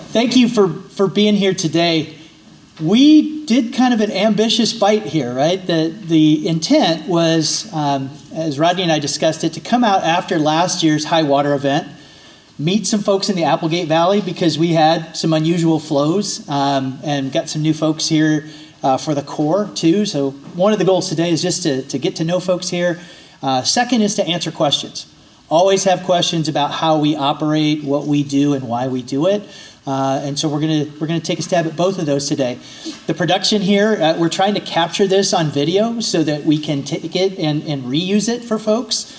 thank you for being here today. We did kind of an ambitious bite here, right? The intent was, as Rodney and I discussed it, to come out after last year's high water event, meet some folks in the Applegate Valley because we had some unusual flows and got some new folks here for the core too. So one of the goals today is just to get to know folks here. Second is to answer questions. Always have questions about how we operate, what we do, and why we do it. And so we're gonna take a stab at both of those today. The production here, we're trying to capture this on video so that we can take it and reuse it for folks,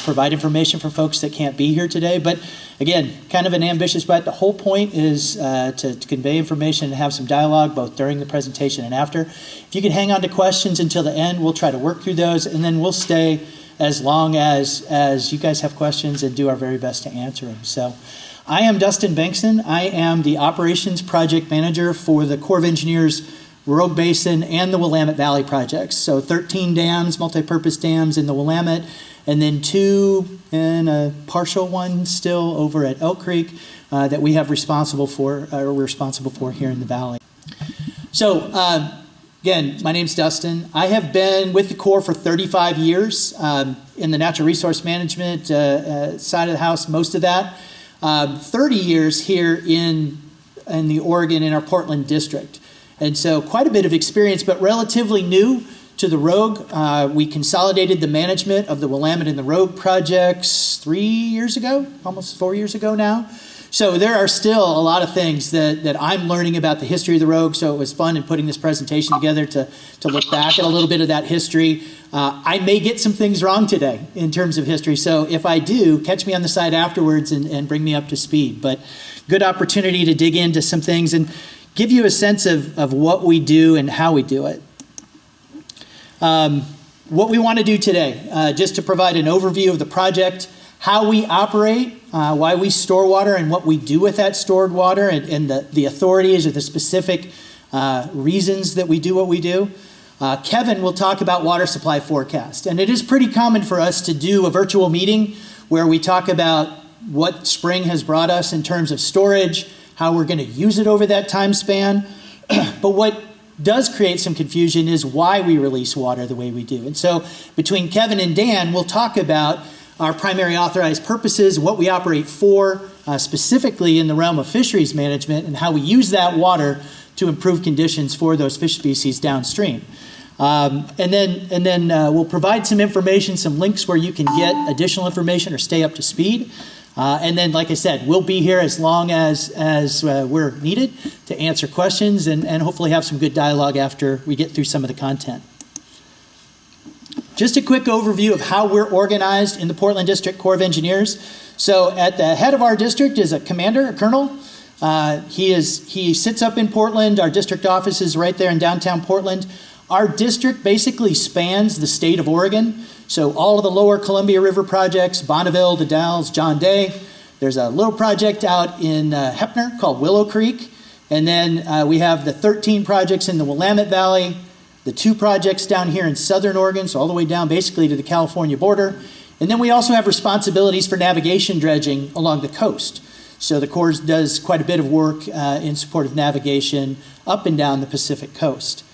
provide information for folks that can't be here today. But again, kind of an ambitious bet. The whole point is to convey information and have some dialogue both during the presentation and after. If you can hang on to questions until the end, we'll try to work through those, and then we'll stay as long as you guys have questions and do our very best to answer them. So I am Dustin Bankson. I am the Operations Project Manager for the Corps of Engineers Rogue Basin and the Willamette Valley projects. So 13 dams, multi-purpose dams in the Willamette, and then 2 and a partial one still over at Elk Creek that we have responsible for, or we're responsible for here in the valley. So again, my name's Dustin. I have been with the Corps for 35 years in the natural resource management side of the house, most of that. 30 years here in the Oregon, in our Portland district. And so quite a bit of experience, but relatively new to the Rogue. We consolidated the management of the Willamette and the Rogue projects 3 years ago, almost 4 years ago now. So there are still a lot of things that I'm learning about the history of the Rogue, so it was fun in putting this presentation together to look back at a little bit of that history. I may get some things wrong today in terms of history, so if I do, catch me on the side afterwards and bring me up to speed. But good opportunity to dig into some things and give you a sense of what we do and how we do it. What we want to do today, just to provide an overview of the project, how we operate, why we store water and what we do with that stored water, and the authorities or the specific reasons that we do what we do. Kevin will talk about water supply forecast. And it is pretty common for us to do a virtual meeting where we talk about what spring has brought us in terms of storage, how we're going to use it over that time span. But what does create some confusion is why we release water the way we do. And so between Kevin and Dan, we'll talk about our primary authorized purposes, what we operate for, specifically in the realm of fisheries management, and how we use that water to improve conditions for those fish species downstream. And then we'll provide some information, some links where you can get additional information or stay up to speed. And then, like I said, we'll be here as long as we're needed to answer questions and hopefully have some good dialogue after we get through some of the content. Just a quick overview of how we're organized in the Portland District Corps of Engineers. So at the head of our district is a commander, a colonel. He sits up in Portland. Our district office is right there in downtown Portland. Our district basically spans the state of Oregon. So all of the lower Columbia River projects, Bonneville, the Dalles, John Day. There's a little project out in Heppner called Willow Creek. And then we have the 13 projects in the Willamette Valley, the 2 projects down here in southern Oregon, so all the way down basically to the California border. And then we also have responsibilities for navigation dredging along the coast. So the Corps does quite a bit of work in support of navigation up and down the Pacific coast.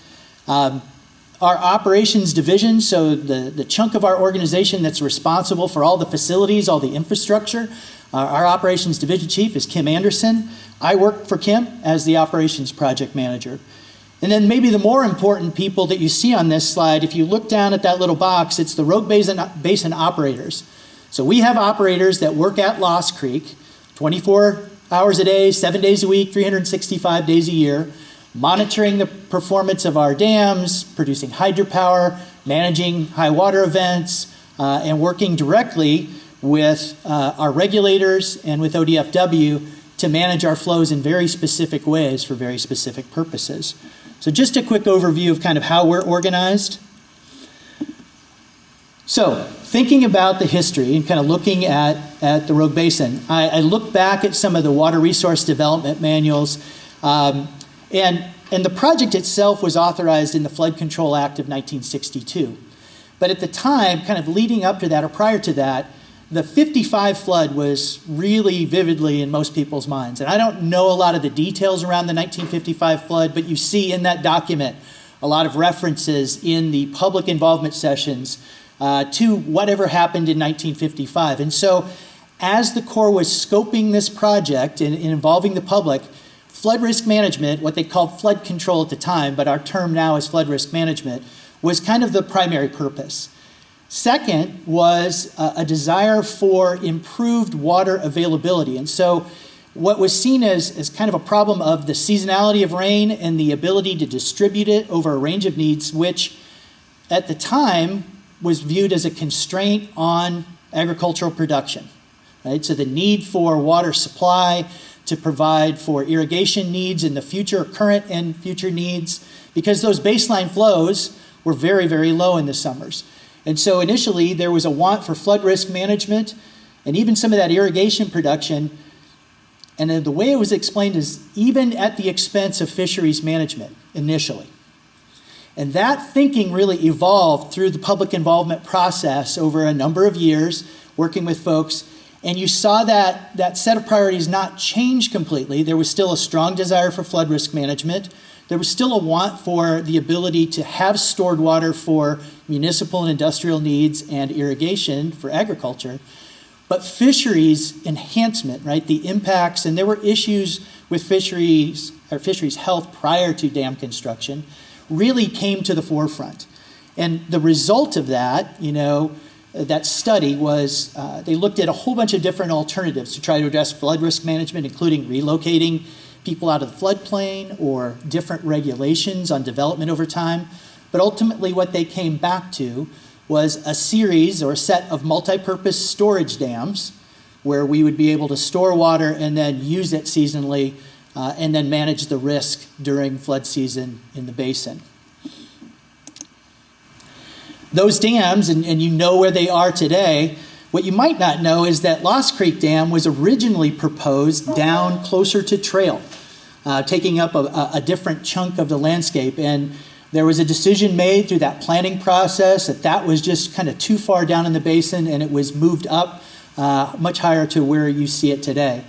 Our operations division, so the chunk of our organization that's responsible for all the facilities, all the infrastructure, our operations division chief is Kim Anderson. I work for Kim as the operations project manager. And then maybe the more important people that you see on this slide, if you look down at that little box, it's the Rogue Basin operators. So we have operators that work at Lost Creek 24 hours a day, 7 days a week, 365 days a year, monitoring the performance of our dams, producing hydropower, managing high water events, and working directly with our regulators and with ODFW to manage our flows in very specific ways for very specific purposes. So just a quick overview of kind of how we're organized. So thinking about the history and kind of looking at the Rogue Basin, I look back at some of the water resource development manuals, and the project itself was authorized in the Flood Control Act of 1962. But at the time, kind of leading up to that or prior to that, the 55 flood was really vividly in most people's minds. And I don't know a lot of the details around the 1955 flood, but you see in that document a lot of references in the public involvement sessions to whatever happened in 1955. And so as the Corps was scoping this project and involving the public, flood risk management, what they called flood control at the time, but our term now is flood risk management, was kind of the primary purpose. Second was a desire for improved water availability. And so what was seen as kind of a problem of the seasonality of rain and the ability to distribute it over a range of needs, which at the time was viewed as a constraint on agricultural production. Right? So the need for water supply to provide for irrigation needs in the future, current and future needs, because those baseline flows were very, very low in the summers. And so initially there was a want for flood risk management and even some of that irrigation production. And the way it was explained is even at the expense of fisheries management initially. And that thinking really evolved through the public involvement process over a number of years, working with folks. And you saw that set of priorities not change completely. There was still a strong desire for flood risk management. There was still a want for the ability to have stored water for municipal and industrial needs and irrigation for agriculture. But fisheries enhancement, right, the impacts, and there were issues with fisheries health prior to dam construction, really came to the forefront. And the result of that, that study was they looked at a whole bunch of different alternatives to try to address flood risk management, including relocating people out of the floodplain or different regulations on development over time. But ultimately what they came back to was a series or a set of multi-purpose storage dams where we would be able to store water and then use it seasonally and then manage the risk during flood season in the basin. Those dams, and you know where they are today, what you might not know is that Lost Creek Dam was originally proposed down closer to trail, taking up a different chunk of the landscape. And there was a decision made through that planning process that was just kind of too far down in the basin, and it was moved up much higher to where you see it today.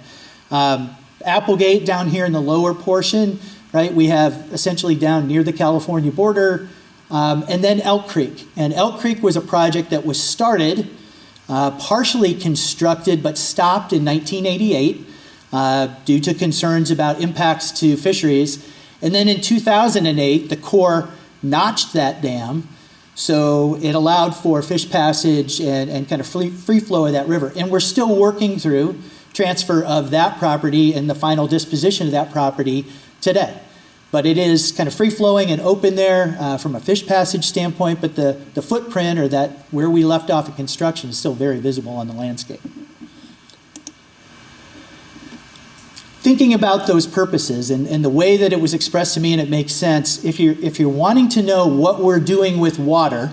Applegate down here in the lower portion, right, we have essentially down near the California border, and then Elk Creek. And Elk Creek was a project that was started, partially constructed, but stopped in 1988 due to concerns about impacts to fisheries. And then in 2008, the Corps notched that dam, so it allowed for fish passage and kind of free flow of that river. And we're still working through transfer of that property and the final disposition of that property today. But it is kind of free-flowing and open there from a fish passage standpoint, but the footprint or that where we left off in construction is still very visible on the landscape. Thinking about those purposes and the way that it was expressed to me, and it makes sense, if you're wanting to know what we're doing with water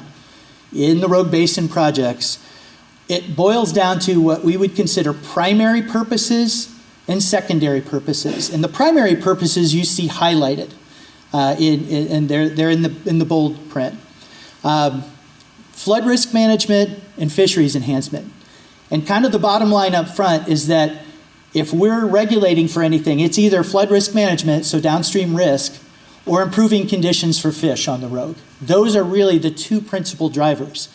in the Rogue Basin projects, it boils down to what we would consider primary purposes and secondary purposes. And the primary purposes you see highlighted, and they're in the bold print. Flood risk management and fisheries enhancement. And kind of the bottom line up front is that if we're regulating for anything, it's either flood risk management, so downstream risk, or improving conditions for fish on the Rogue. Those are really the two principal drivers.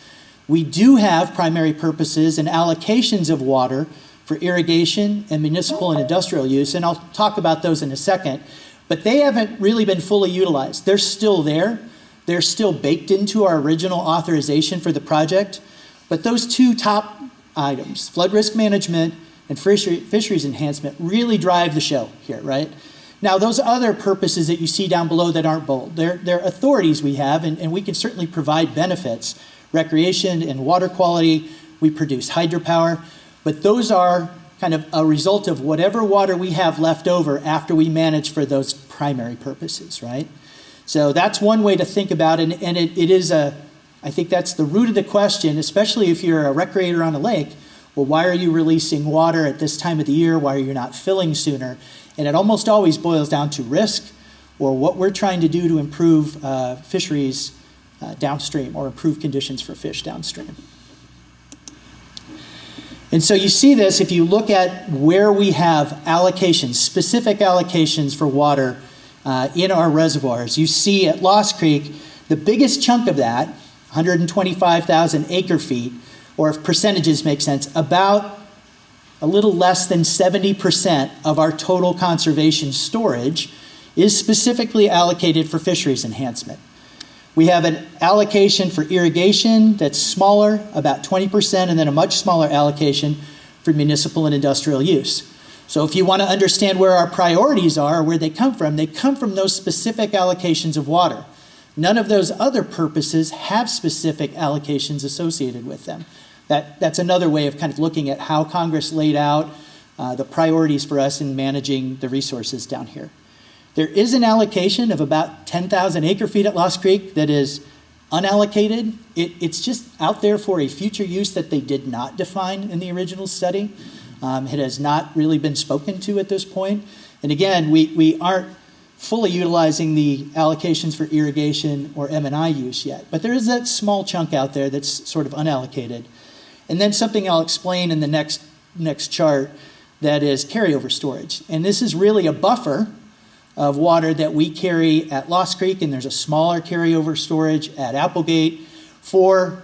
We do have primary purposes and allocations of water for irrigation and municipal and industrial use, and I'll talk about those in a second, but they haven't really been fully utilized. They're still there. They're still baked into our original authorization for the project, but those two top items, flood risk management and fisheries enhancement, really drive the show here, right? Now, those other purposes that you see down below that aren't bold, they're authorities we have, and we can certainly provide benefits, recreation and water quality. We produce hydropower, but those are kind of a result of whatever water we have left over after we manage for those primary purposes, right? So that's one way to think about it, and it is I think that's the root of the question, especially if you're a recreator on a lake. Well, why are you releasing water at this time of the year? Why are you not filling sooner? And it almost always boils down to risk or what we're trying to do to improve fisheries downstream or improve conditions for fish downstream. And so you see this if you look at where we have allocations, specific allocations for water in our reservoirs. You see at Lost Creek, the biggest chunk of that, 125,000 acre feet, or if percentages make sense, about a little less than 70% of our total conservation storage is specifically allocated for fisheries enhancement. We have an allocation for irrigation that's smaller, about 20%, and then a much smaller allocation for municipal and industrial use. So if you want to understand where our priorities are, or where they come from those specific allocations of water. None of those other purposes have specific allocations associated with them. That's another way of kind of looking at how Congress laid out the priorities for us in managing the resources down here. There is an allocation of about 10,000 acre feet at Lost Creek that is unallocated. It's just out there for a future use that they did not define in the original study. It has not really been spoken to at this point. And again, we aren't fully utilizing the allocations for irrigation or M&I use yet. But there is that small chunk out there that's sort of unallocated. And then something I'll explain in the next chart that is carryover storage. And this is really a buffer of water that we carry at Lost Creek, and there's a smaller carryover storage at Applegate for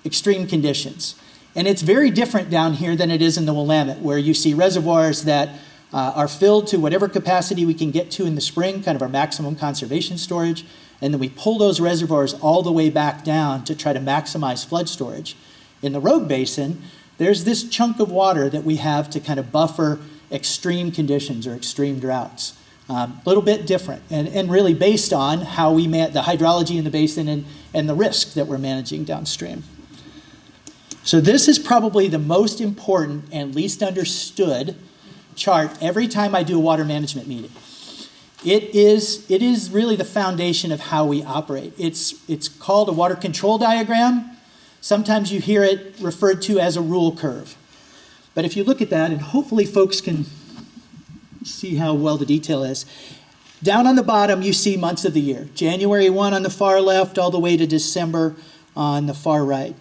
extreme conditions. And it's very different down here than it is in the Willamette, where you see reservoirs that are filled to whatever capacity we can get to in the spring, kind of our maximum conservation storage, and then we pull those reservoirs all the way back down to try to maximize flood storage. In the Rogue Basin, there's this chunk of water that we have to kind of buffer extreme conditions or extreme droughts. A little bit different, and really based on how we the hydrology in the basin and the risk that we're managing downstream. So this is probably the most important and least understood chart every time I do a water management meeting. It is really the foundation of how we operate. It's called a water control diagram. Sometimes you hear it referred to as a rule curve. But if you look at that, and hopefully folks can see how well the detail is. Down on the bottom, you see months of the year. January 1 on the far left, all the way to December on the far right.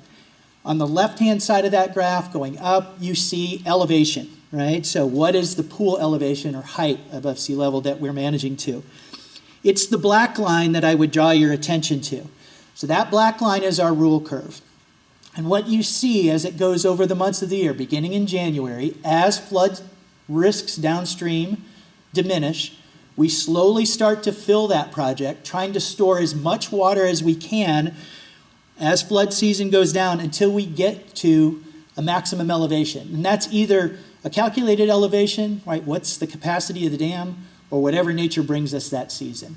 On the left-hand side of that graph, going up, you see elevation, right? So what is the pool elevation or height above sea level that we're managing to? It's the black line that I would draw your attention to. So that black line is our rule curve. And what you see as it goes over the months of the year, beginning in January, as flood risks downstream diminish, we slowly start to fill that project, trying to store as much water as we can as flood season goes down until we get to a maximum elevation. And that's either a calculated elevation, right? What's the capacity of the dam, or whatever nature brings us that season.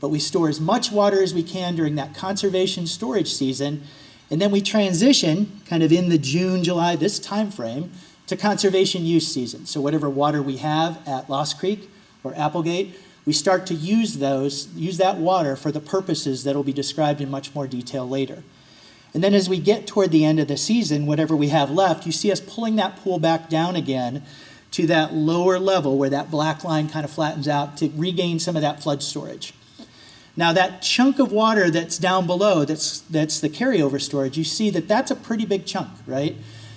But we store as much water as we can during that conservation storage season, and then we transition kind of in the June, July, this time frame, to conservation use season. So whatever water we have at Lost Creek or Applegate, we start to use that water for the purposes that will be described in much more detail later. And then as we get toward the end of the season, whatever we have left, you see us pulling that pool back down again to that lower level where that black line kind of flattens out to regain some of that flood storage. Now that chunk of water that's down below, that's the carryover storage, you see that that's a pretty big chunk, right?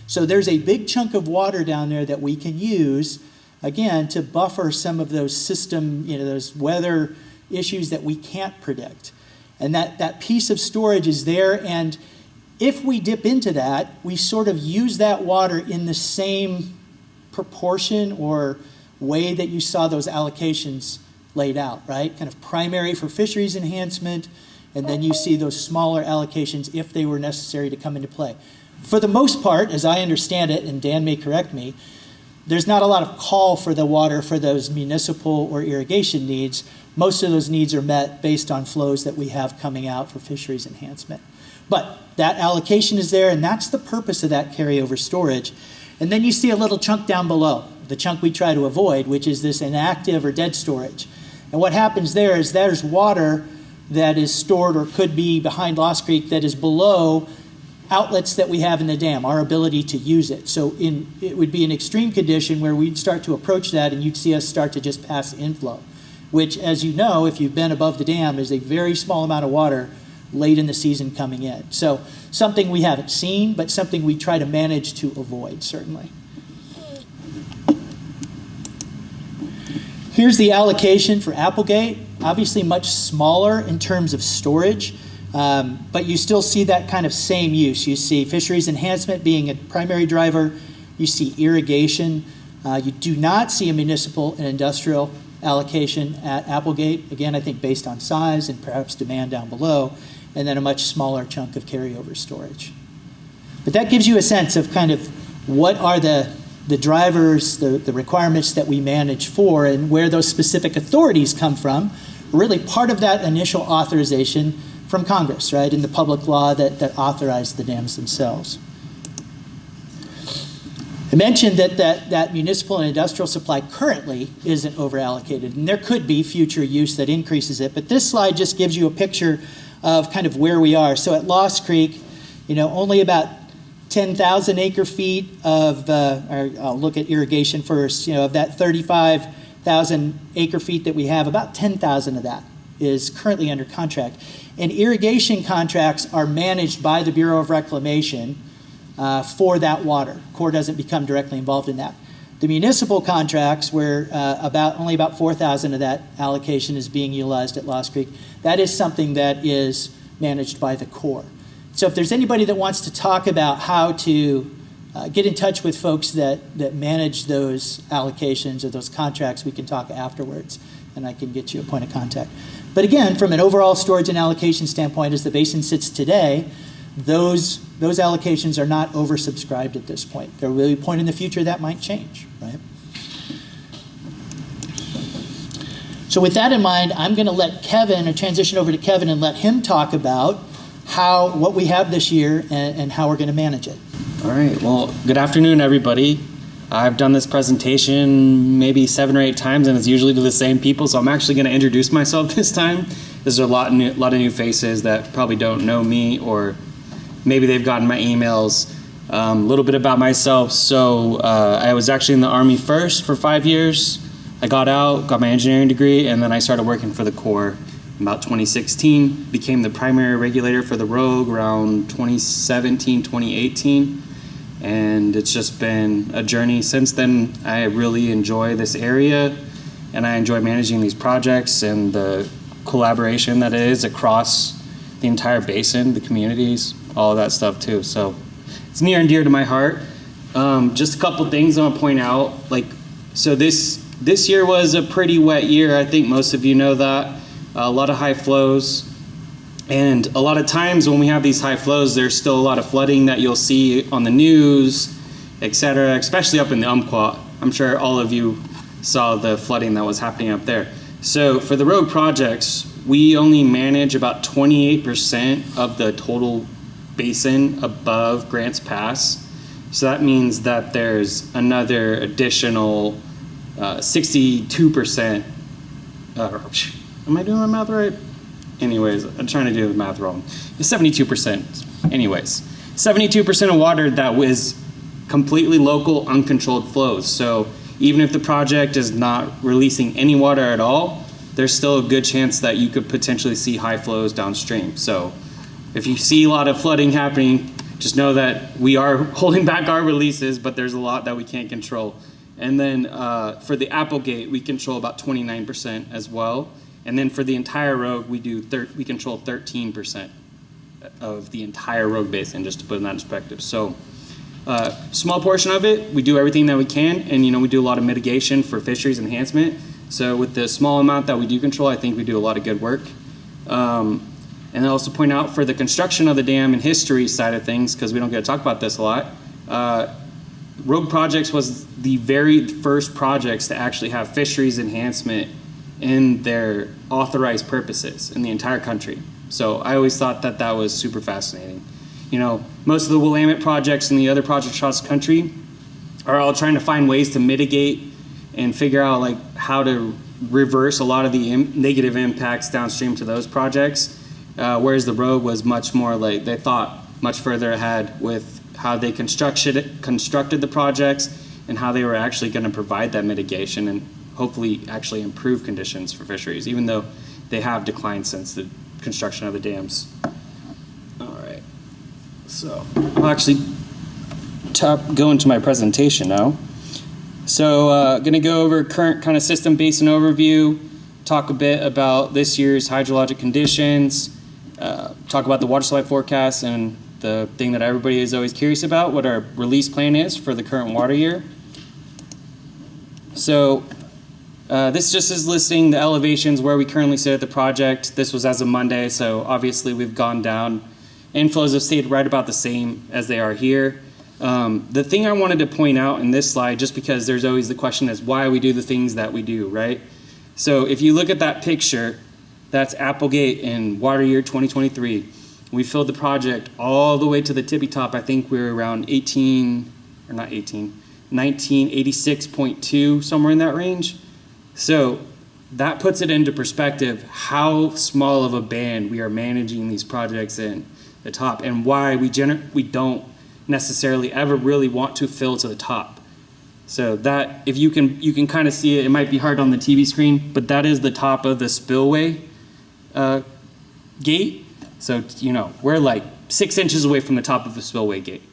So there's a big chunk of water down there that we can use, again, to buffer some of those those weather issues that we can't predict. And that piece of storage is there, and if we dip into that, we sort of use that water in the same proportion or way that you saw those allocations laid out, right? Kind of primary for fisheries enhancement, and then you see those smaller allocations if they were necessary to come into play. For the most part, as I understand it, and Dan may correct me, there's not a lot of call for the water for those municipal or irrigation needs. Most of those needs are met based on flows that we have coming out for fisheries enhancement. But that allocation is there, and that's the purpose of that carryover storage. And then you see a little chunk down below, the chunk we try to avoid, which is this inactive or dead storage. And what happens there is there's water that is stored or could be behind Lost Creek that is below outlets that we have in the dam, our ability to use it. So it would be an extreme condition where we'd start to approach that and you'd see us start to just pass inflow, which, as you know, if you've been above the dam, is a very small amount of water late in the season coming in. So something we haven't seen, but something we try to manage to avoid, certainly. Here's the allocation for Applegate. Obviously much smaller in terms of storage, but you still see that kind of same use. You see fisheries enhancement being a primary driver. You see irrigation. You do not see a municipal and industrial allocation at Applegate. Again, I think based on size and perhaps demand down below, and then a much smaller chunk of carryover storage. But that gives you a sense of kind of what are the drivers, the requirements that we manage for, and where those specific authorities come from. Really part of that initial authorization from Congress, right, in the public law that authorized the dams themselves. I mentioned that municipal and industrial supply currently isn't over-allocated, and there could be future use that increases it, but this slide just gives you a picture of kind of where we are. So at Lost Creek, only about 10,000 acre feet of, or I'll look at irrigation first, of that 35,000 acre feet that we have, about 10,000 of that is currently under contract. And irrigation contracts are managed by the Bureau of Reclamation for that water. Corps doesn't become directly involved in that. The municipal contracts, where only about 4,000 of that allocation is being utilized at Lost Creek, that is something that is managed by the Corps. So if there's anybody that wants to talk about how to get in touch with folks that manage those allocations or those contracts, we can talk afterwards, and I can get you a point of contact. But again, from an overall storage and allocation standpoint, as the basin sits today, those allocations are not oversubscribed at this point. There will be a point in the future that might change, right? So with that in mind, I'm going to let Kevin, or transition over to Kevin, and let him talk about what we have this year and how we're going to manage it. All right. Well, good afternoon, everybody. I've done this presentation maybe 7 or 8 times, and it's usually to the same people, so I'm actually going to introduce myself this time. There's a lot of new faces that probably don't know me, or maybe they've gotten my emails. A little bit about myself. So I was actually in the Army first for 5 years. I got out, got my engineering degree, and then I started working for the Corps in about 2016. Became the primary regulator for the Rogue around 2017, 2018. And it's just been a journey since then. I really enjoy this area, and I enjoy managing these projects and the collaboration that it is across the entire basin, the communities, all of that stuff too. So it's near and dear to my heart. Just a couple things I want to point out. So this year was a pretty wet year. I think most of you know that. A lot of high flows. And a lot of times when we have these high flows, there's still a lot of flooding that you'll see on the news, etc., especially up in the Umpqua. I'm sure all of you saw the flooding that was happening up there. So for the road projects, we only manage about 28% of the total basin above Grants Pass. So that means that there's another additional 62%. Am I doing my math right? Anyways, I'm trying to do the math wrong. 72%. Anyways, 72% of water that was completely local, uncontrolled flows. So even if the project is not releasing any water at all, there's still a good chance that you could potentially see high flows downstream. So if you see a lot of flooding happening, just know that we are holding back our releases, but there's a lot that we can't control. And then for the Applegate, we control about 29% as well. And then for the entire Rogue, we control 13% of the entire Rogue Basin, just to put in that perspective. So small portion of it, we do everything that we can, and we do a lot of mitigation for fisheries enhancement. So with the small amount that we do control, I think we do a lot of good work. And I also point out for the construction of the dam and history side of things, because we don't get to talk about this a lot, Rogue Projects was the very first projects to actually have fisheries enhancement in their authorized purposes in the entire country. So I always thought that that was super fascinating. Most of the Willamette projects and the other projects across the country are all trying to find ways to mitigate and figure out how to reverse a lot of the negative impacts downstream to those projects. Whereas the Rogue was much more they thought much further ahead with how they constructed the projects and how they were actually going to provide that mitigation and hopefully actually improve conditions for fisheries, even though they have declined since the construction of the dams. So I'll actually go into my presentation now. So going to go over current kind of system basin overview, talk a bit about this year's hydrologic conditions, talk about the water supply forecast, and the thing that everybody is always curious about, what our release plan is for the current water year. So this just is listing the elevations where we currently sit at the project. This was as of Monday, so obviously we've gone down. Inflows have stayed right about the same as they are here. The thing I wanted to point out in this slide, just because there's always the question is why we do the things that we do, right? So if you look at that picture, that's Applegate in water year 2023. We filled the project all the way to the tippy top. I think we were around 1986.2, somewhere in that range. So that puts it into perspective how small of a band we are managing these projects in the top, and why we don't necessarily ever really want to fill to the top. So that, if you can kind of see it, it might be hard on the TV screen, but that is the top of the spillway gate. So, we're like 6 inches away from the top of the spillway gate.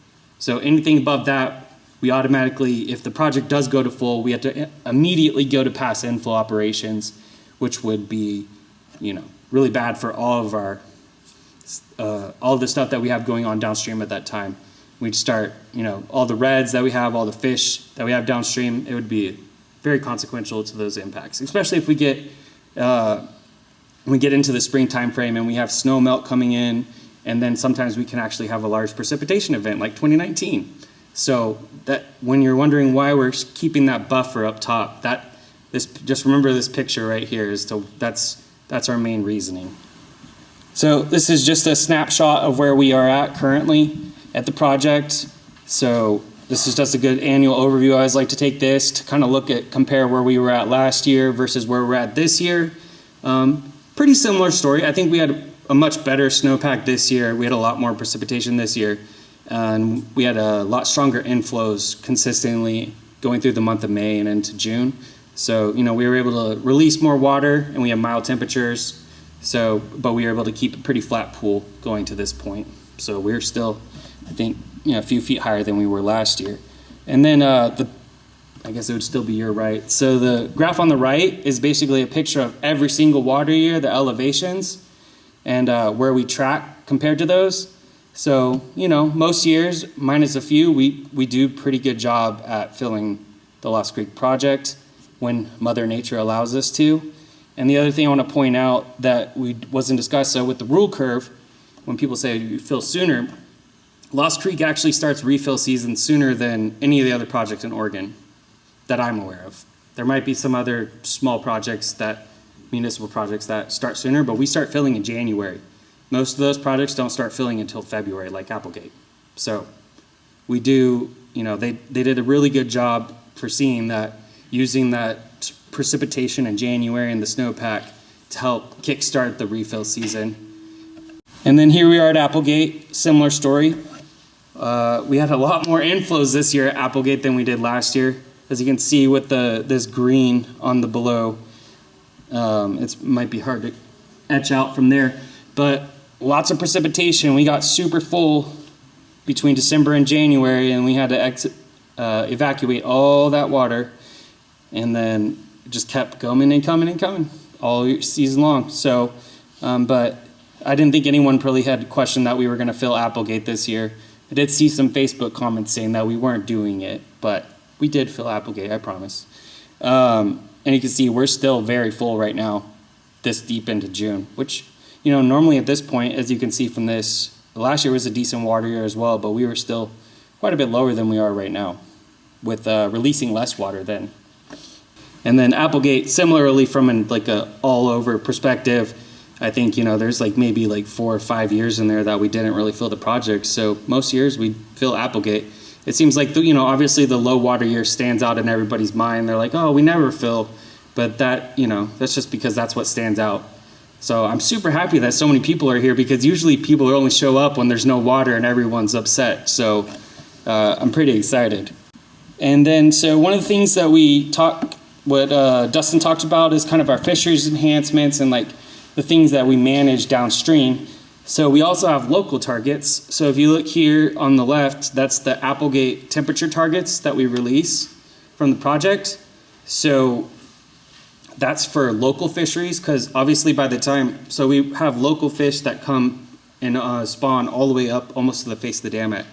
So anything above that, we automatically, if the project does go to full, we have to immediately go to pass inflow operations, which would be, really bad for all of our, all the stuff that we have going on downstream at that time. We'd start, all the reds that we have, all the fish that we have downstream, it would be very consequential to those impacts, especially if we get into the spring time frame and we have snow melt coming in, and then sometimes we can actually have a large precipitation event like 2019. So that when you're wondering why we're keeping that buffer up top, just remember this picture right here that's our main reasoning. So this is just a snapshot of where we are at currently at the project. So this is just a good annual overview. I always like to take this to kind of compare where we were at last year versus where we're at this year. Pretty similar story. I think we had a much better snowpack this year. We had a lot more precipitation this year, and we had a lot stronger inflows consistently going through the month of May and into June. So, we were able to release more water, and we have mild temperatures. So, but we were able to keep a pretty flat pool going to this point. So we're still, I think, a few feet higher than we were last year. And then I guess it would still be your right. So the graph on the right is basically a picture of every single water year, the elevations, and where we track compared to those. So, most years, minus a few, we do pretty good job at filling the Lost Creek project when Mother Nature allows us to. And the other thing I want to point out that wasn't discussed, so with the rule curve, when people say you fill sooner, Lost Creek actually starts refill season sooner than any of the other projects in Oregon that I'm aware of. There might be some other small projects, municipal projects that start sooner, but we start filling in January. Most of those projects don't start filling until February, like Applegate. So we do, they did a really good job foreseeing that, using that precipitation in January and the snowpack to help kickstart the refill season. And then here we are at Applegate, similar story. We had a lot more inflows this year at Applegate than we did last year. As you can see with this green on the below, it might be hard to etch out from there, but lots of precipitation. We got super full between December and January, and we had to evacuate all that water, and then it just kept coming and coming and coming all season long. So, but I didn't think anyone really had questioned that we were going to fill Applegate this year. I did see some Facebook comments saying that we weren't doing it, but we did fill Applegate, I promise. And you can see we're still very full right now, this deep into June, which, normally at this point, as you can see from this, last year was a decent water year as well, but we were still quite a bit lower than we are right now, with releasing less water then. And then Applegate, similarly from a all-over perspective, I think, there's maybe 4 or 5 years in there that we didn't really fill the project. So most years we fill Applegate. It seems like, obviously the low water year stands out in everybody's mind. They're like, oh, we never fill. But that, that's just because that's what stands out. So I'm super happy that so many people are here, because usually people only show up when there's no water and everyone's upset. So I'm pretty excited. And then, so one of the things that what Dustin talked about is kind of our fisheries enhancements and the things that we manage downstream. So we also have local targets. So if you look here on the left, that's the Applegate temperature targets that we release from the project. So that's for local fisheries, because obviously by the time, so we have local fish that come and spawn all the way up almost to the face of the dam at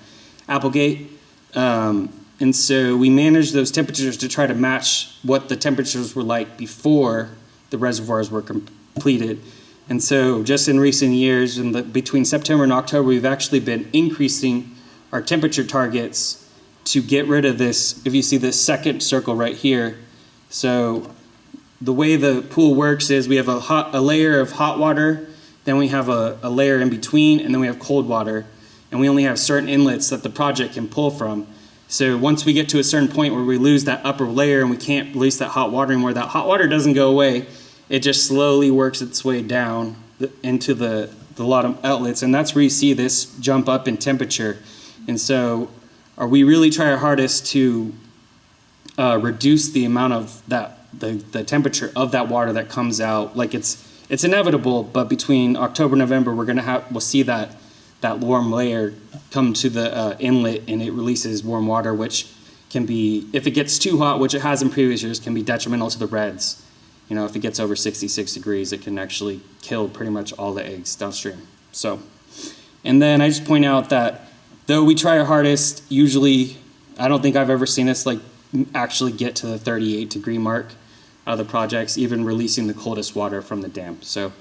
Applegate. And so we manage those temperatures to try to match what the temperatures were like before the reservoirs were completed. And so just in recent years, between September and October, we've actually been increasing our temperature targets to get rid of this, if you see this second circle right here. So the way the pool works is we have a layer of hot water, then we have a layer in between, and then we have cold water. And we only have certain inlets that the project can pull from. So once we get to a certain point where we lose that upper layer and we can't release that hot water anymore, that hot water doesn't go away. It just slowly works its way down into the bottom outlets. And that's where you see this jump up in temperature. And so we really try our hardest to reduce the amount of the temperature of that water that comes out. Like it's inevitable, but between October and November, we'll see that warm layer come to the inlet, and it releases warm water, which can be, if it gets too hot, which it has in previous years, can be detrimental to the reds. You know, if it gets over 66 degrees, it can actually kill pretty much all the eggs downstream. So, and then I just point out that though we try our hardest, usually, I don't think I've ever seen us like actually get to the 38 degree mark out of the projects, even releasing the coldest water from the dam. So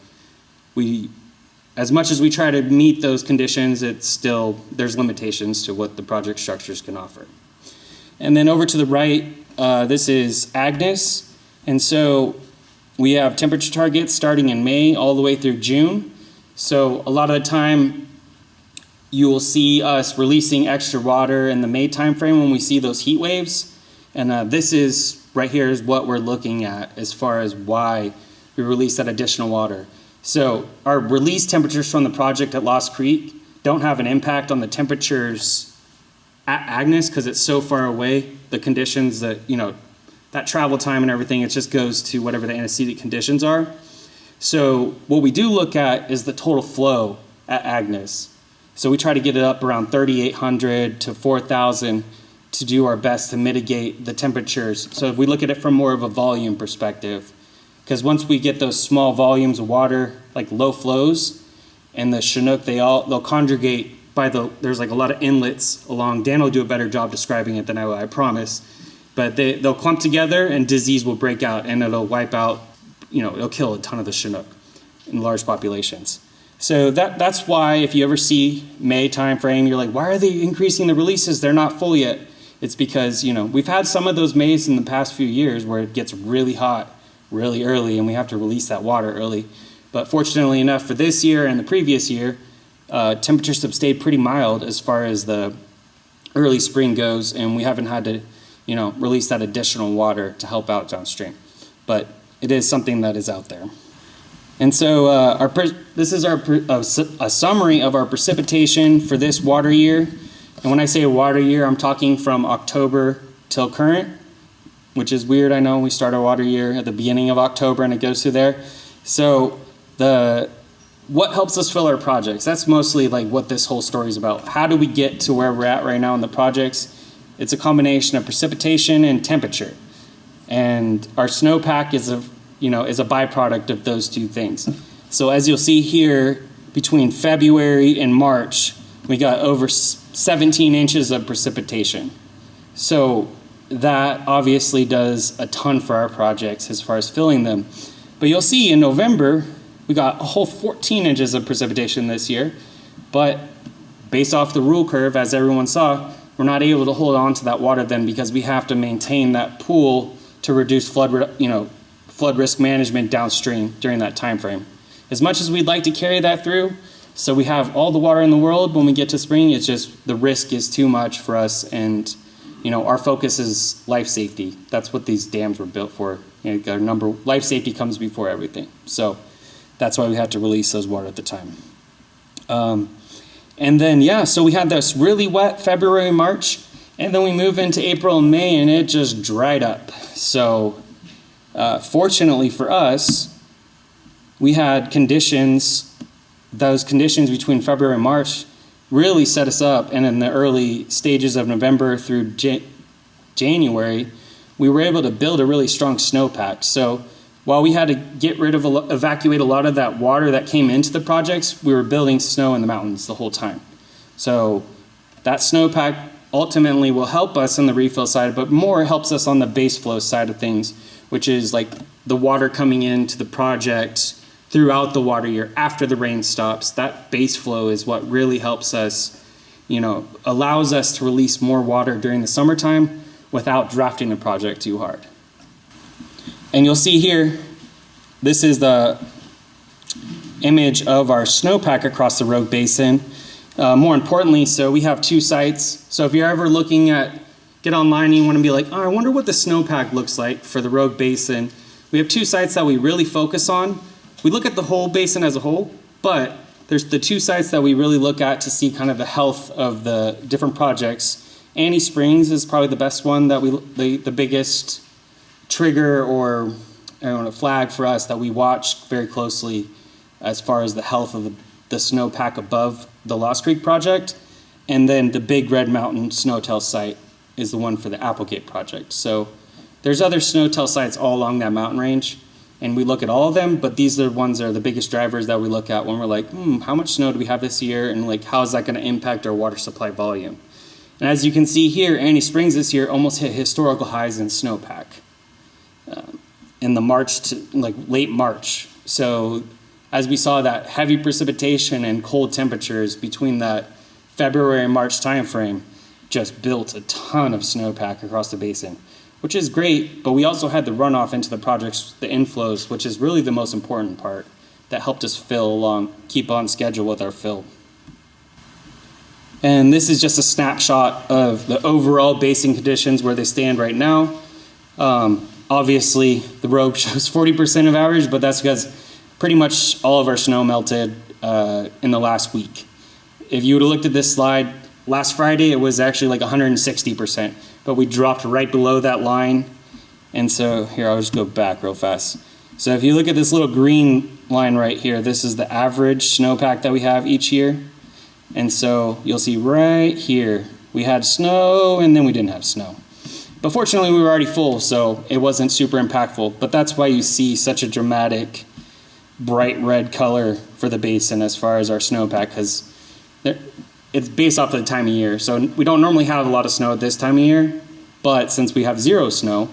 as much as we try to meet those conditions, there's limitations to what the project structures can offer. And then over to the right, this is Agnes. And so we have temperature targets starting in May all the way through June. So a lot of the time, you will see us releasing extra water in the May timeframe when we see those heat waves. And this is, right here is what we're looking at as far as why we release that additional water. So our release temperatures from the project at Lost Creek don't have an impact on the temperatures at Agnes because it's so far away. The conditions that, that travel time and everything, it just goes to whatever the antecedent conditions are. So what we do look at is the total flow at Agnes. So we try to get it up around 3,800 to 4,000 to do our best to mitigate the temperatures. So if we look at it from more of a volume perspective, because once we get those small volumes of water, like low flows, and the Chinook, they'll congregate there's like a lot of inlets along. Dan will do a better job describing it than I will, I promise. But they'll clump together and disease will break out and it'll wipe out, it'll kill a ton of the Chinook in large populations. So that's why if you ever see May timeframe, you're like, why are they increasing the releases? They're not full yet. It's because, we've had some of those Mays in the past few years where it gets really hot really early and we have to release that water early. But fortunately enough for this year and the previous year, temperatures have stayed pretty mild as far as the early spring goes, and we haven't had to, release that additional water to help out downstream. But it is something that is out there. And so this is a summary of our precipitation for this water year. And when I say water year, I'm talking from October till current, which is weird. I know we start our water year at the beginning of October and it goes through there. So what helps us fill our projects? That's mostly like what this whole story is about. How do we get to where we're at right now in the projects? It's a combination of precipitation and temperature. And our snowpack is a byproduct of those two things. So as you'll see here, between February and March, we got over 17 inches of precipitation. So that obviously does a ton for our projects as far as filling them. But you'll see in November, we got a whole 14 inches of precipitation this year. But based off the rule curve, as everyone saw, we're not able to hold on to that water then because we have to maintain that pool to reduce flood risk management downstream during that time frame. As much as we'd like to carry that through, so we have all the water in the world when we get to spring, it's just the risk is too much for us, and our focus is life safety. That's what these dams were built for. Life safety comes before everything. So that's why we had to release those water at the time. And then, so we had this really wet February, March, and then we move into April and May, and it just dried up. So fortunately for us, we had conditions those conditions between February and March really set us up, and in the early stages of November through January, we were able to build a really strong snowpack. So while we had to evacuate a lot of that water that came into the projects, we were building snow in the mountains the whole time. So that snowpack ultimately will help us on the refill side, but more helps us on the base flow side of things, which is like the water coming into the project throughout the water year after the rain stops. That base flow is what really helps us, allows us to release more water during the summertime without drafting the project too hard. And you'll see here, this is the image of our snowpack across the Rogue Basin. More importantly, so we have 2 sites. So if you're ever looking at, get online and you want to be like, oh, I wonder what the snowpack looks like for the Rogue Basin. We have 2 sites that we really focus on. We look at the whole basin as a whole, but there's the 2 sites that we really look at to see kind of the health of the different projects. Annie Springs is probably the best one that the biggest trigger or flag for us that we watch very closely as far as the health of the snowpack above the Lost Creek project. And then the Big Red Mountain Snowtail site is the one for the Applegate project. So there's other snowtail sites all along that mountain range, and we look at all of them, but these are the ones that are the biggest drivers that we look at when we're like, how much snow do we have this year, and like how is that going to impact our water supply volume? And as you can see here, Annie Springs this year almost hit historical highs in snowpack in the March to late March. So as we saw that heavy precipitation and cold temperatures between that February and March timeframe, just built a ton of snowpack across the basin, which is great, but we also had the runoff into the projects, the inflows, which is really the most important part that helped us fill along, keep on schedule with our fill. And this is just a snapshot of the overall basin conditions where they stand right now. Obviously, the Rogue shows 40% of average, but that's because pretty much all of our snow melted in the last week. If you would have looked at this slide, last Friday it was actually like 160%, but we dropped right below that line. And so here, I'll just go back real fast. So if you look at this little green line right here, this is the average snowpack that we have each year. And so you'll see right here, we had snow and then we didn't have snow. But fortunately, we were already full, so it wasn't super impactful. But that's why you see such a dramatic, bright red color for the basin as far as our snowpack, because it's based off of the time of year. So we don't normally have a lot of snow at this time of year, but since we have zero snow,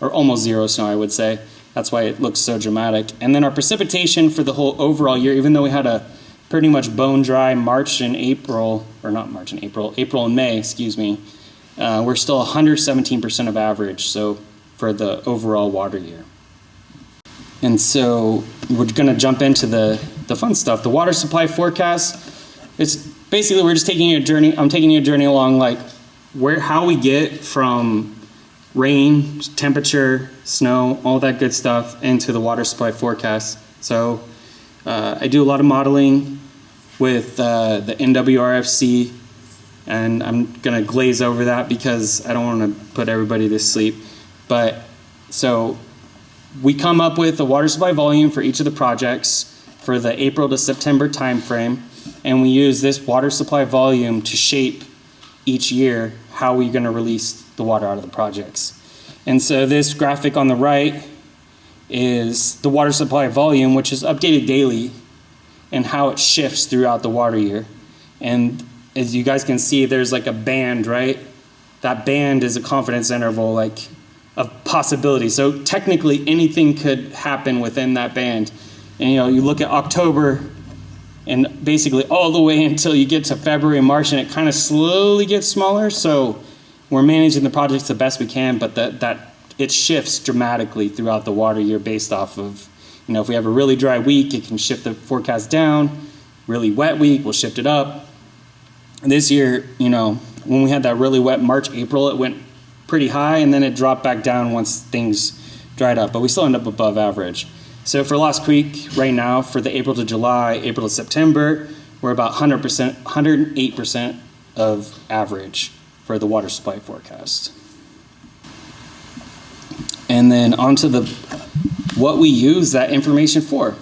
or almost zero snow, I would say, that's why it looks so dramatic. And then our precipitation for the whole overall year, even though we had a pretty much bone dry April and May, we're still 117% of average, so for the overall water year. And so we're going to jump into the fun stuff. The water supply forecast. It's basically, we're just taking you a journey. I'm taking you a journey along how we get from rain, temperature, snow, all that good stuff into the water supply forecast. So I do a lot of modeling with the NWRFC, and I'm going to glaze over that because I don't want to put everybody to sleep. But so we come up with a water supply volume for each of the projects for the April to September timeframe, and we use this water supply volume to shape each year how we're going to release the water out of the projects. And so this graphic on the right is the water supply volume, which is updated daily, and how it shifts throughout the water year. And as you guys can see, there's like a band, right? That band is a confidence interval, of possibility. So technically anything could happen within that band. And you look at October and basically all the way until you get to February and March, and it kind of slowly gets smaller. So we're managing the projects the best we can, but that it shifts dramatically throughout the water year based off of, if we have a really dry week, it can shift the forecast down. Really wet week, we'll shift it up. And this year, when we had that really wet March, April, it went pretty high, and then it dropped back down once things dried up, but we still end up above average. So for Lost Creek right now, for the April to July, April to September, we're about 108% of average for the water supply forecast. And then onto what we use that information for.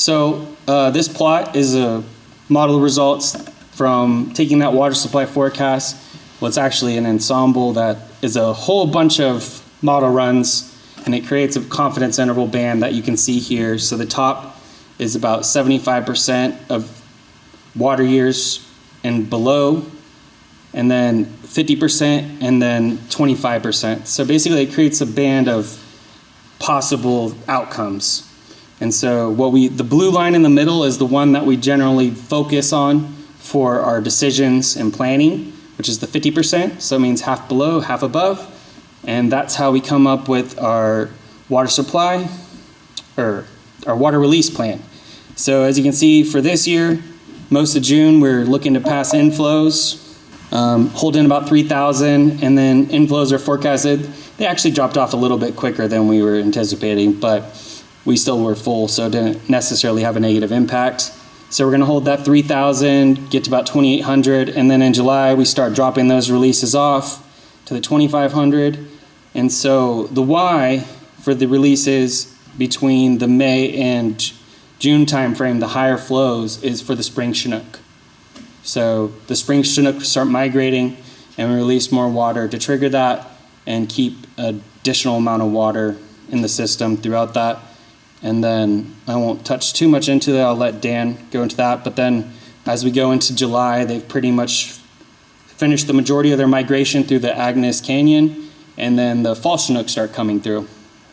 So this plot is a model results from taking that water supply forecast. Well, it's actually an ensemble that is a whole bunch of model runs, and it creates a confidence interval band that you can see here. So the top is about 75% of water years and below, and then 50%, and then 25%. So basically it creates a band of possible outcomes. And so the blue line in the middle is the one that we generally focus on for our decisions and planning, which is the 50%. So it means half below, half above. And that's how we come up with our water supply, or our water release plan. So as you can see for this year, most of June, we're looking to pass inflows, hold in about 3,000, and then inflows are forecasted. They actually dropped off a little bit quicker than we were anticipating, but we still were full, so it didn't necessarily have a negative impact. So we're gonna hold that 3,000, get to about 2,800, and then in July, we start dropping those releases off to the 2,500. And so the Y for the releases between the May and June timeframe, the higher flows, is for the spring Chinook. So the spring Chinook start migrating, and we release more water to trigger that and keep an additional amount of water in the system throughout that. And then I won't touch too much into that. I'll let Dan go into that. But then as we go into July, they've pretty much finished the majority of their migration through the Agnes Canyon, and then the fall Chinook start coming through.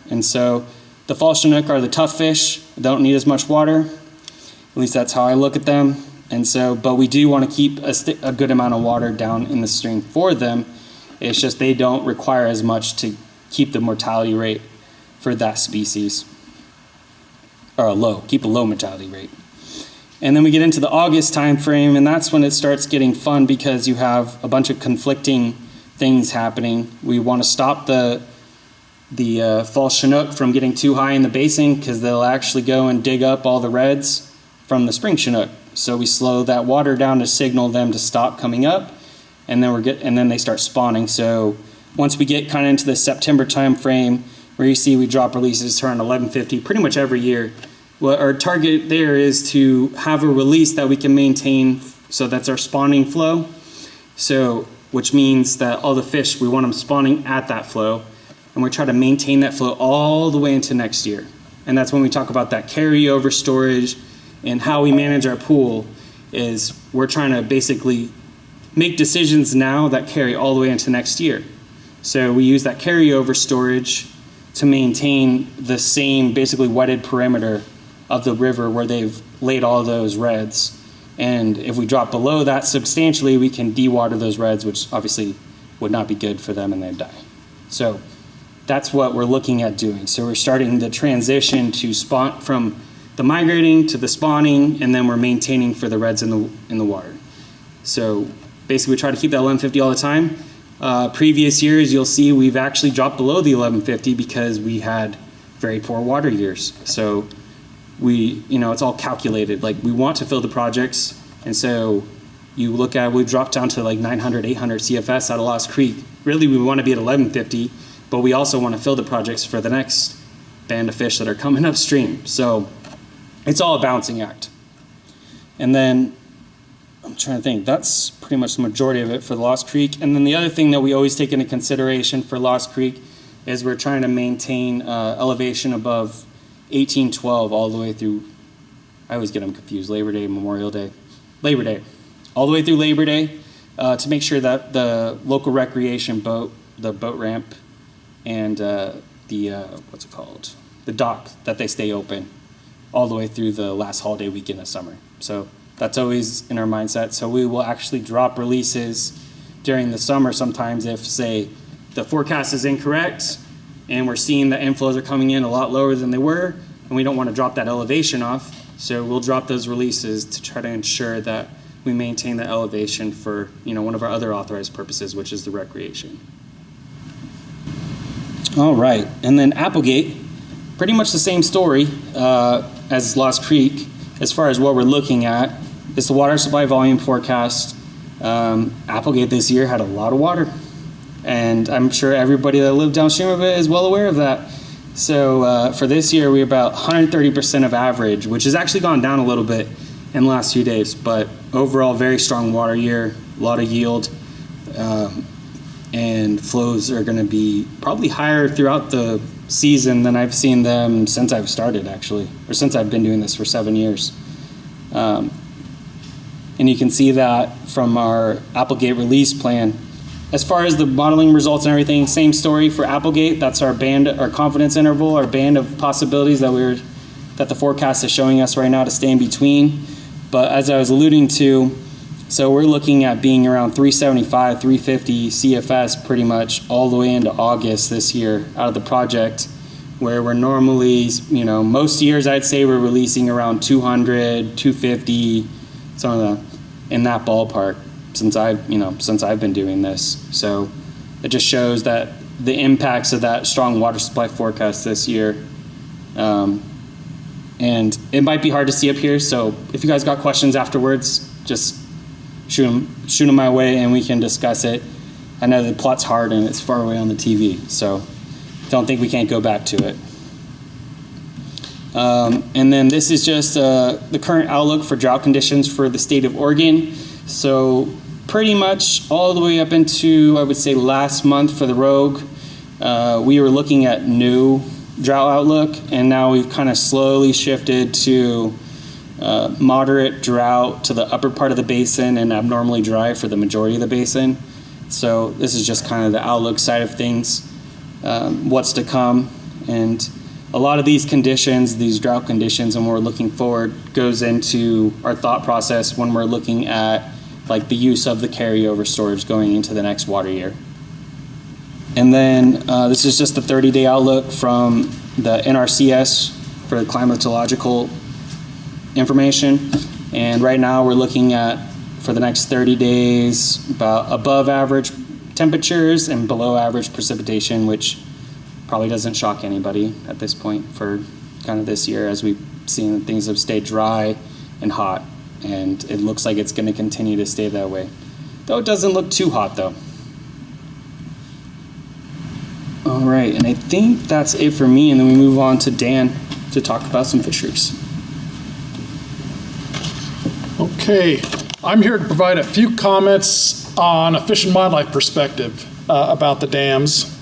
And so the fall Chinook are the tough fish, don't need as much water. At least that's how I look at them. And so, but we do want to keep a good amount of water down in the stream for them. It's just they don't require as much to keep the mortality rate for that species, or keep a low mortality rate. And then we get into the August time frame, and that's when it starts getting fun because you have a bunch of conflicting things happening. We want to stop the fall Chinook from getting too high in the basin because they'll actually go and dig up all the reds from the spring Chinook. So we slow that water down to signal them to stop coming up, and then they start spawning. So once we get kind of into the September time frame, where you see we drop releases to around 1150 pretty much every year. What our target there is to have a release that we can maintain, so that's our spawning flow. So, which means that all the fish, we want them spawning at that flow, and we try to maintain that flow all the way into next year. And that's when we talk about that carryover storage and how we manage our pool. Is we're trying to basically make decisions now that carry all the way into next year. So we use that carryover storage to maintain the same basically wetted perimeter of the river where they've laid all those reds. And if we drop below that substantially, we can dewater those reds, which obviously would not be good for them and they'd die. So that's what we're looking at doing. So we're starting the transition to spawn from the migrating to the spawning, and then we're maintaining for the reds in the water. So basically we try to keep that 1150 all the time. Previous years, you'll see we've actually dropped below the 1150 because we had very poor water years. So it's all calculated. Like, we want to fill the projects, and so you look at, we've dropped down to like 900, 800 CFS out of Lost Creek. Really, we want to be at 1150, but we also want to fill the projects for the next band of fish that are coming upstream. So it's all a balancing act. And then I'm trying to think, that's pretty much the majority of it for the Lost Creek. And then the other thing that we always take into consideration for Lost Creek is we're trying to maintain elevation above 1812 all the way through, I always get them confused, Labor Day, Memorial Day, Labor Day, all the way through Labor Day to make sure that the local recreation boat, the boat ramp, and the dock, that they stay open all the way through the last holiday weekend of summer. So that's always in our mindset. So we will actually drop releases during the summer sometimes if, say, the forecast is incorrect and we're seeing that inflows are coming in a lot lower than they were, and we don't want to drop that elevation off. So we'll drop those releases to try to ensure that we maintain the elevation for one of our other authorized purposes, which is the recreation. All right, and then Applegate, pretty much the same story as Lost Creek as far as what we're looking at. It's the water supply volume forecast. Applegate this year had a lot of water, and I'm sure everybody that lived downstream of it is well aware of that. So for this year, we're about 130% of average, which has actually gone down a little bit in the last few days. But overall, very strong water year, a lot of yield, and flows are going to be probably higher throughout the season than I've seen them since I've started, actually, or since I've been doing this for 7 years. And you can see that from our Applegate release plan. As far as the modeling results and everything, same story for Applegate. That's our band, our confidence interval, our band of possibilities that the forecast is showing us right now to stay in between. But as I was alluding to, so we're looking at being around 375, 350 CFS pretty much all the way into August this year out of the project, where we're normally, most years I'd say we're releasing around 200, 250, some of in that ballpark since I've been doing this. So it just shows that the impacts of that strong water supply forecast this year. And it might be hard to see up here, so if you guys got questions afterwards, just shoot them my way and we can discuss it. I know the plot's hard and it's far away on the TV, so don't think we can't go back to it. And then this is just the current outlook for drought conditions for the state of Oregon. So pretty much all the way up into, I would say, last month for the Rogue, we were looking at new drought outlook, and now we've kind of slowly shifted to moderate drought to the upper part of the basin and abnormally dry for the majority of the basin. So this is just kind of the outlook side of things, what's to come. And a lot of these conditions, these drought conditions, and we're looking forward, goes into our thought process when we're looking at like the use of the carryover storage going into the next water year. And then this is just the 30-day outlook from the NRCS for the climatological information. And right now we're looking at, for the next 30 days, about above average temperatures and below average precipitation, which probably doesn't shock anybody at this point for kind of this year, as we've seen things have stayed dry and hot. And it looks like it's going to continue to stay that way. Though it doesn't look too hot, though. All right, and I think that's it for me, and then we move on to Dan to talk about some fisheries. Okay, I'm here to provide a few comments on a fish and wildlife perspective about the dams.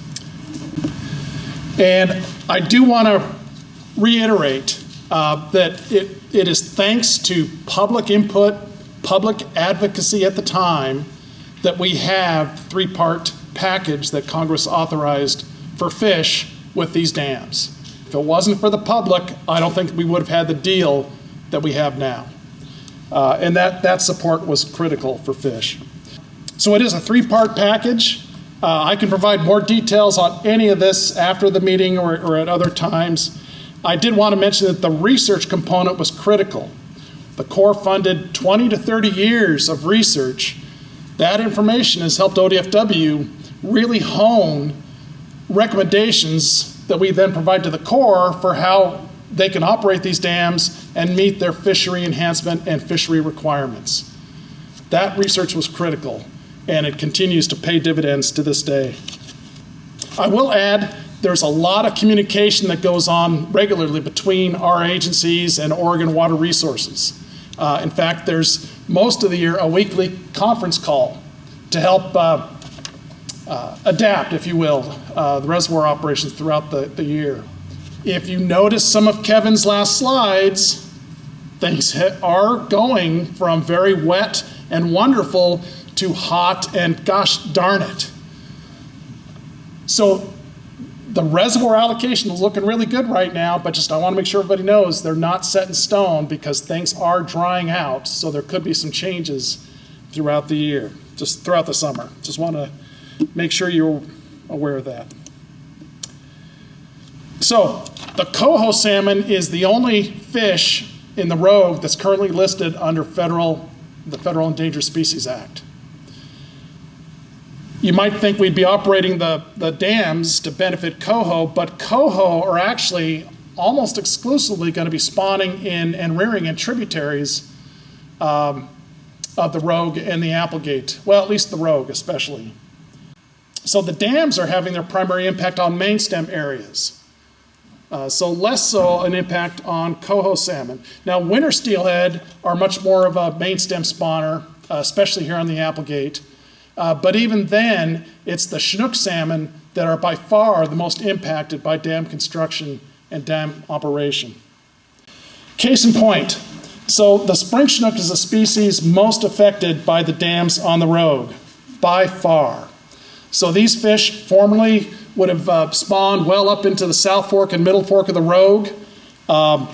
And I do want to reiterate that it is thanks to public input, public advocacy at the time, that we have three-part package that Congress authorized for fish with these dams. If it wasn't for the public, I don't think we would have had the deal that we have now. And that support was critical for fish. So it is a three-part package. I can provide more details on any of this after the meeting or at other times. I did want to mention that the research component was critical. The Corps funded 20 to 30 years of research. That information has helped ODFW really hone recommendations that we then provide to the Corps for how they can operate these dams and meet their fishery enhancement and fishery requirements. That research was critical, and it continues to pay dividends to this day. I will add, there's a lot of communication that goes on regularly between our agencies and Oregon Water Resources. In fact, there's most of the year a weekly conference call to help adapt, if you will, the reservoir operations throughout the year. If you notice some of Kevin's last slides, things are going from very wet and wonderful to hot and gosh darn it. So the reservoir allocation is looking really good right now, but just I want to make sure everybody knows they're not set in stone because things are drying out. So there could be some changes throughout the year, just throughout the summer. Just want to make sure you're aware of that. So the coho salmon is the only fish in the Rogue that's currently listed under the Federal Endangered Species Act. You might think we'd be operating the dams to benefit coho, but coho are actually almost exclusively going to be spawning in and rearing in tributaries of the Rogue and the Applegate. Well, at least the Rogue especially. So the dams are having their primary impact on main stem areas. So less so an impact on coho salmon. Now, winter steelhead are much more of a main stem spawner, especially here on the Applegate. But even then, it's the Chinook salmon that are by far the most impacted by dam construction and dam operation. Case in point, so the spring Chinook is the species most affected by the dams on the Rogue, by far. So these fish formerly would have spawned well up into the South Fork and Middle Fork of the Rogue. Now,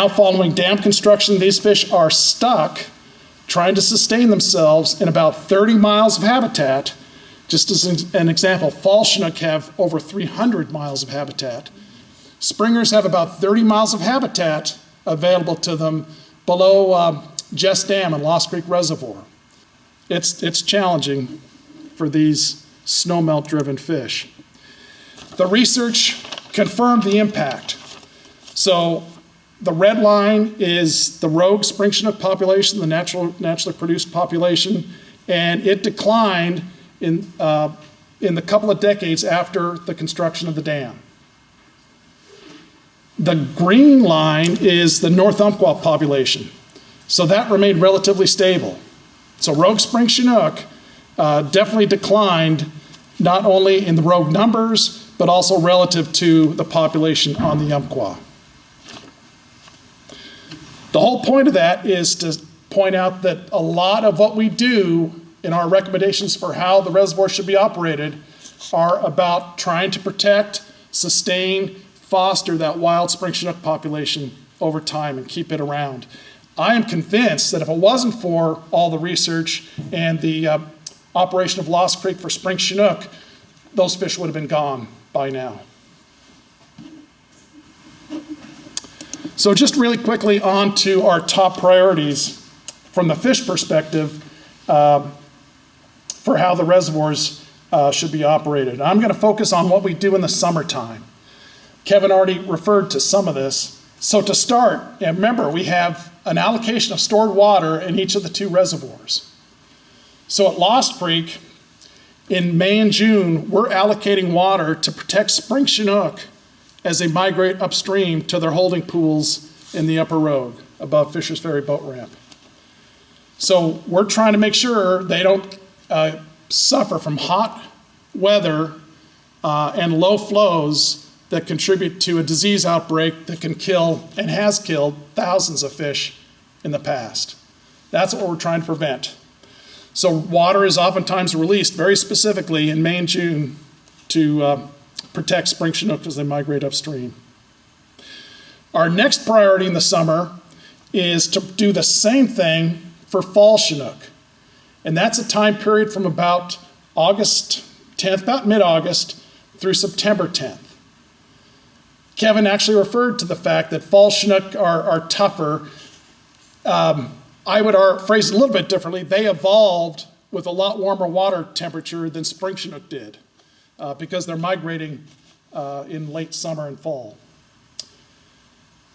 following dam construction, these fish are stuck trying to sustain themselves in about 30 miles of habitat. Just as an example, fall Chinook have over 300 miles of habitat. Springers have about 30 miles of habitat available to them below Jess Dam and Lost Creek Reservoir. It's challenging for these snowmelt-driven fish. The research confirmed the impact. So the red line is the Rogue spring Chinook population, the naturally produced population, and it declined in the couple of decades after the construction of the dam. The green line is the North Umpqua population. So that remained relatively stable. So Rogue spring Chinook definitely declined not only in the Rogue numbers, but also relative to the population on the Umpqua. The whole point of that is to point out that a lot of what we do in our recommendations for how the reservoir should be operated are about trying to protect, sustain, foster that wild spring Chinook population over time and keep it around. I am convinced that if it wasn't for all the research and the operation of Lost Creek for spring Chinook, those fish would have been gone by now. So just really quickly on to our top priorities from the fish perspective for how the reservoirs should be operated. I'm going to focus on what we do in the summertime. Kevin already referred to some of this. So to start, and remember, we have an allocation of stored water in each of the two reservoirs. So at Lost Creek, in May and June, we're allocating water to protect spring Chinook as they migrate upstream to their holding pools in the upper Rogue above Fisher's Ferry boat ramp. So we're trying to make sure they don't suffer from hot weather and low flows that contribute to a disease outbreak that can kill and has killed thousands of fish in the past. That's what we're trying to prevent. So water is oftentimes released very specifically in May and June to protect spring Chinook as they migrate upstream. Our next priority in the summer is to do the same thing for fall Chinook. And that's a time period from about August 10th, about mid-August, through September 10th. Kevin actually referred to the fact that fall Chinook are tougher. I would phrase it a little bit differently. They evolved with a lot warmer water temperature than spring Chinook did because they're migrating in late summer and fall.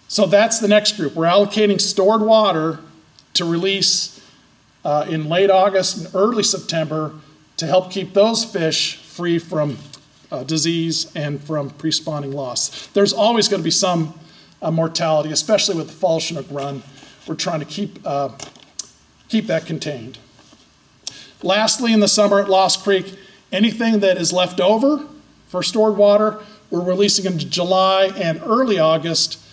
So that's the next group. We're allocating stored water to release in late August and early September to help keep those fish free from disease and from pre-spawning loss. There's always going to be some mortality, especially with the fall Chinook run. We're trying to keep that contained. Lastly, in the summer at Lost Creek, anything that is left over for stored water, we're releasing into July and early August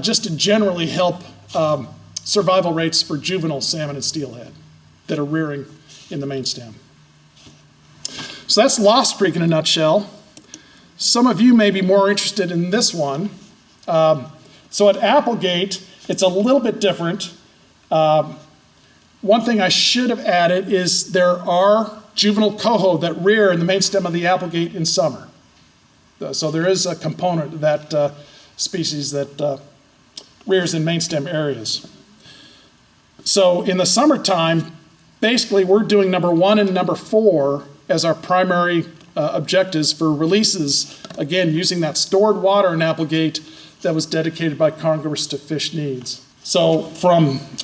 just to generally help survival rates for juvenile salmon and steelhead that are rearing in the main stem. So that's Lost Creek in a nutshell. Some of you may be more interested in this one. So at Applegate, it's a little bit different. One thing I should have added is there are juvenile coho that rear in the main stem of the Applegate in summer. So there is a component of that species that rears in main stem areas. So in the summertime, basically we're doing number 1 and number 4 as our primary objectives for releases, again, using that stored water in Applegate that was dedicated by Congress to fish needs. So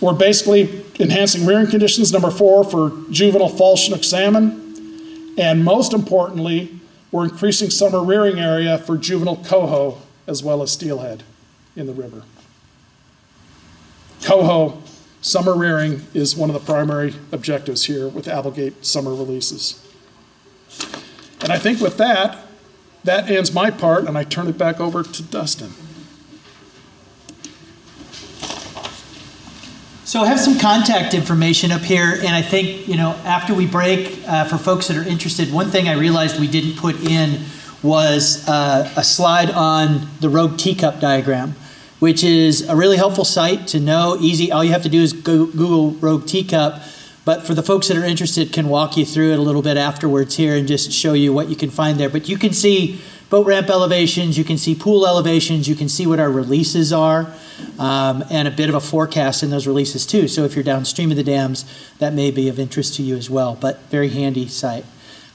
we're basically enhancing rearing conditions, number 4, for juvenile fall Chinook salmon. And most importantly, We're increasing summer rearing area for juvenile coho as well as steelhead in the river. Coho, summer rearing is one of the primary objectives here with Applegate summer releases. And I think with that ends my part, and I turn it back over to Dustin. So I have some contact information up here, and I think, after we break, for folks that are interested, one thing I realized we didn't put in was a slide on the Rogue teacup diagram, which is a really helpful site to know, easy. All you have to do is Google Rogue teacup, but for the folks that are interested, can walk you through it a little bit afterwards here and just show you what you can find there. But you can see boat ramp elevations, you can see pool elevations, you can see what our releases are, and a bit of a forecast in those releases too. So if you're downstream of the dams, that may be of interest to you as well, but very handy site.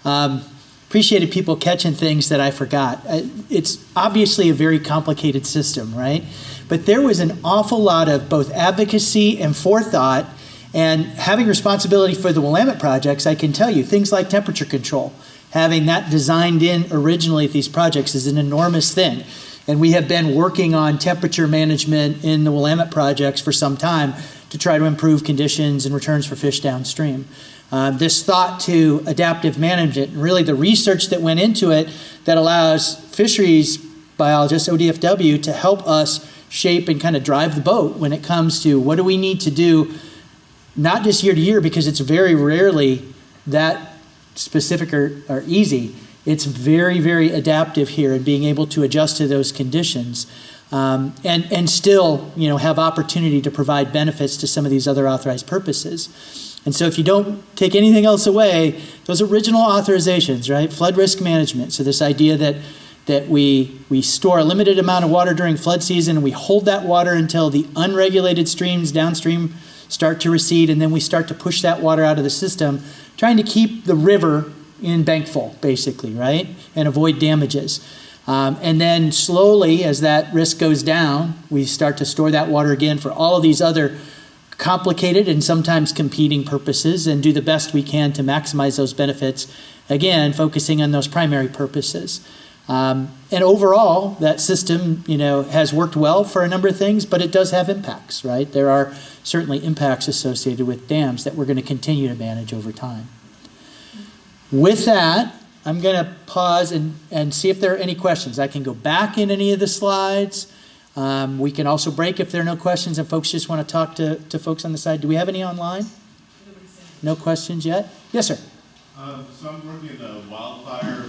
Appreciated people catching things that I forgot. It's obviously a very complicated system, right? But there was an awful lot of both advocacy and forethought, and having responsibility for the Willamette projects, I can tell you, things like temperature control, having that designed in originally at these projects is an enormous thing. And we have been working on temperature management in the Willamette projects for some time to try to improve conditions and returns for fish downstream. This thought to adaptive management, and really the research that went into it that allows fisheries biologists, ODFW, to help us shape and kind of drive the boat when it comes to what do we need to do, not just year to year, because it's very rarely that specific or easy. It's very, very adaptive here in being able to adjust to those conditions, and still, have opportunity to provide benefits to some of these other authorized purposes. And so if you don't take anything else away, those original authorizations, right? Flood risk management. So this idea that we store a limited amount of water during flood season, and we hold that water until the unregulated streams downstream start to recede, and then we start to push that water out of the system, trying to keep the river in bank full, basically, right? And avoid damages. And then slowly, as that risk goes down, we start to store that water again for all of these other complicated and sometimes competing purposes, and do the best we can to maximize those benefits, again, focusing on those primary purposes. And overall, that system, has worked well for a number of things, but it does have impacts, right? There are certainly impacts associated with dams that we're going to continue to manage over time. With that, I'm going to pause and see if there are any questions. I can go back in any of the slides. We can also break if there are no questions and folks just want to talk to folks on the side. Do we have any online? No questions yet? Yes, sir. So I'm working in the wildfire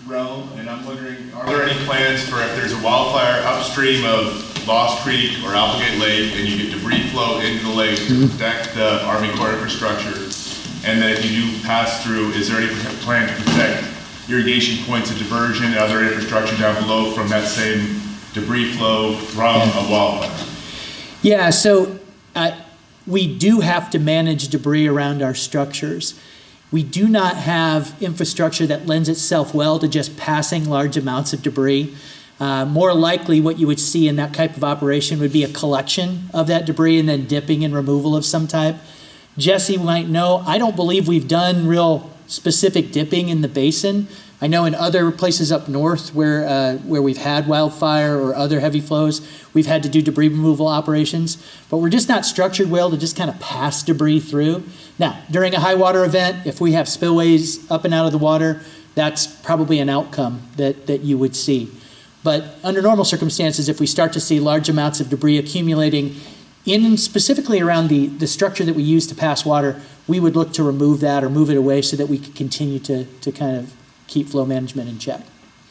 realm, and I'm wondering, are there any plans for if there's a wildfire upstream of Lost Creek or Applegate Lake and you get debris flow into the lake to protect the Army Corps infrastructure? And then if you do pass through, is there any plan to protect irrigation points of diversion and other infrastructure down below from that same debris flow from a wildfire? Yeah, so we do have to manage debris around our structures. We do not have infrastructure that lends itself well to just passing large amounts of debris. More likely what you would see in that type of operation would be a collection of that debris and then dipping and removal of some type. Jesse might know, I don't believe we've done real specific dipping in the basin. I know in other places up north where we've had wildfire or other heavy flows, we've had to do debris removal operations, but we're just not structured well to just kind of pass debris through. Now, during a high water event, if we have spillways up and out of the water, that's probably an outcome that you would see. But under normal circumstances, if we start to see large amounts of debris accumulating in specifically around the structure that we use to pass water, we would look to remove that or move it away so that we could continue to kind of keep flow management in check.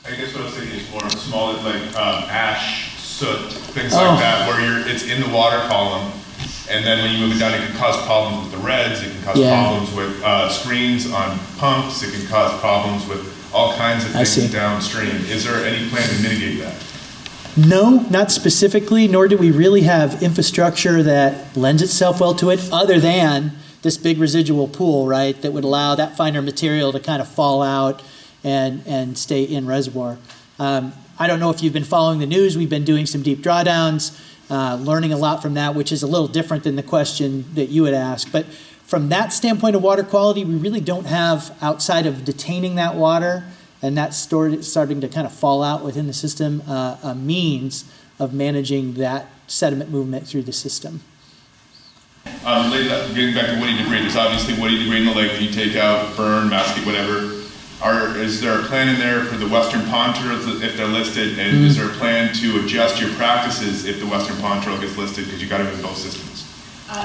I guess what I was thinking is more small, like ash, soot, things like that, where it's in the water column, and then when you move it down, it can cause problems with the reds, it can cause problems with screens on pumps, it can cause problems with all kinds of things downstream. Is there any plan to mitigate that? No, not specifically, nor do we really have infrastructure that lends itself well to it, other than this big residual pool, right, that would allow that finer material to kind of fall out and stay in reservoir. I don't know if you've been following the news. We've been doing some deep drawdowns, learning a lot from that, which is a little different than the question that you had asked. But from that standpoint of water quality, we really don't have, outside of detaining that water and that's starting to kind of fall out within the system, a means of managing that sediment movement through the system. Getting back to woody debris, there's obviously woody debris in the lake that you take out, burn, masticate, whatever. Is there a plan in there for the western pond turtles if they're listed, and is there a plan to adjust your practices if the western pond turtle gets listed, because you got them in both systems?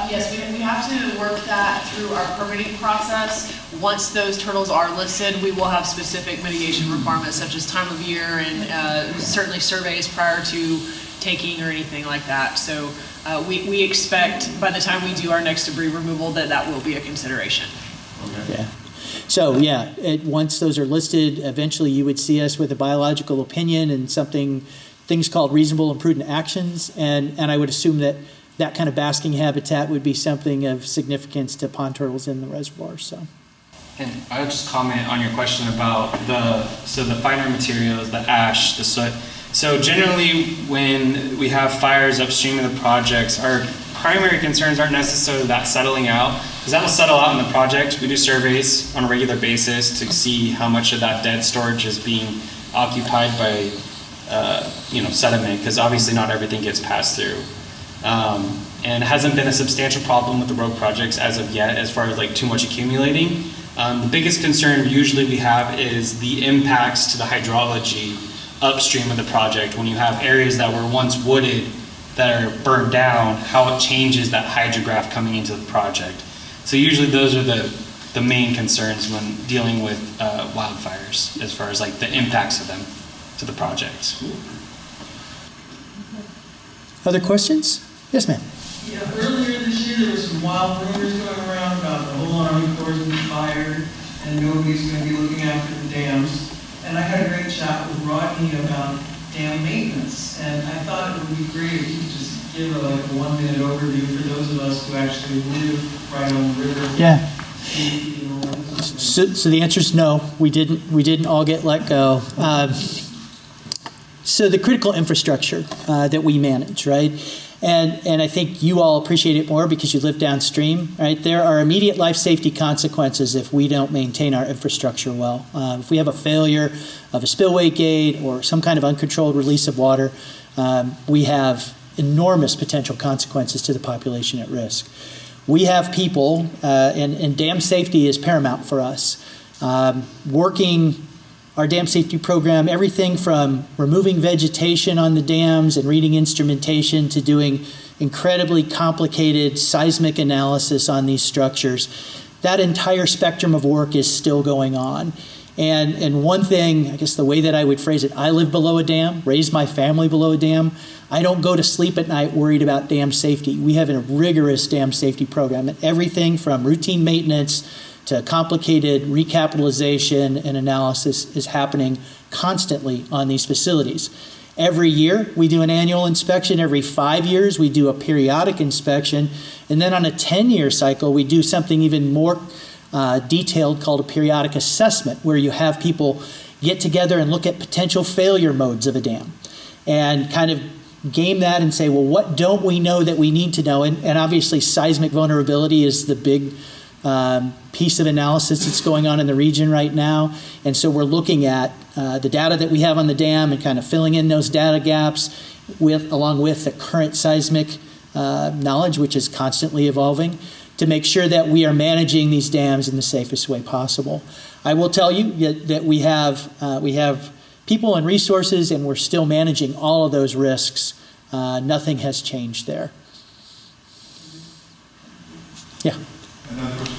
Yes, we have to work that through our permitting process. Once those turtles are listed, we will have specific mitigation requirements such as time of year and certainly surveys prior to taking or anything like that. So we expect by the time we do our next debris removal that will be a consideration. Okay. Yeah. So yeah, once those are listed, eventually you would see us with a biological opinion and things called reasonable and prudent actions, and I would assume that kind of basking habitat would be something of significance to pond turtles in the reservoir. So. And I would just comment on your question about the finer materials, the ash, the soot. So generally when we have fires upstream of the projects, our primary concerns aren't necessarily that settling out, because that will settle out in the project. We do surveys on a regular basis to see how much of that dead storage is being occupied by sediment, because obviously not everything gets passed through. And it hasn't been a substantial problem with the road projects as of yet, as far as like too much accumulating. The biggest concern usually we have is the impacts to the hydrology upstream of the project. When you have areas that were once wooded that are burned down, how it changes that hydrograph coming into the project. So usually those are the main concerns when dealing with wildfires, as far as like the impacts of them to the project. Other questions? Yes, ma'am. Yeah, earlier this year there were some wild rumors going around about the whole Army Corps being fired and nobody's going to be looking after the dams. And I had a great chat with Rodney about dam maintenance, and I thought it would be great if you could just give a 1-minute overview for those of us who actually live right on the river. Yeah. So the answer is no. We didn't all get let go. So the critical infrastructure that we manage, right? And I think you all appreciate it more because you live downstream, right? There are immediate life safety consequences if we don't maintain our infrastructure well. If we have a failure of a spillway gate or some kind of uncontrolled release of water, we have enormous potential consequences to the population at risk. We have people, and dam safety is paramount for us, working our dam safety program, everything from removing vegetation on the dams and reading instrumentation to doing incredibly complicated seismic analysis on these structures. That entire spectrum of work is still going on. And one thing, I guess the way that I would phrase it, I live below a dam, raised my family below a dam. I don't go to sleep at night worried about dam safety. We have a rigorous dam safety program, and everything from routine maintenance to complicated recapitalization and analysis is happening constantly on these facilities. Every year, we do an annual inspection. Every 5 years, we do a periodic inspection. And then on a 10-year cycle, we do something even more detailed called a periodic assessment, where you have people get together and look at potential failure modes of a dam and kind of game that and say, well, what don't we know that we need to know? And obviously, seismic vulnerability is the big piece of analysis that's going on in the region right now. And so we're looking at the data that we have on the dam and kind of filling in those data gaps along with the current seismic knowledge, which is constantly evolving, to make sure that we are managing these dams in the safest way possible. I will tell you that we have people and resources, and we're still managing all of those risks. Nothing has changed there. Yeah.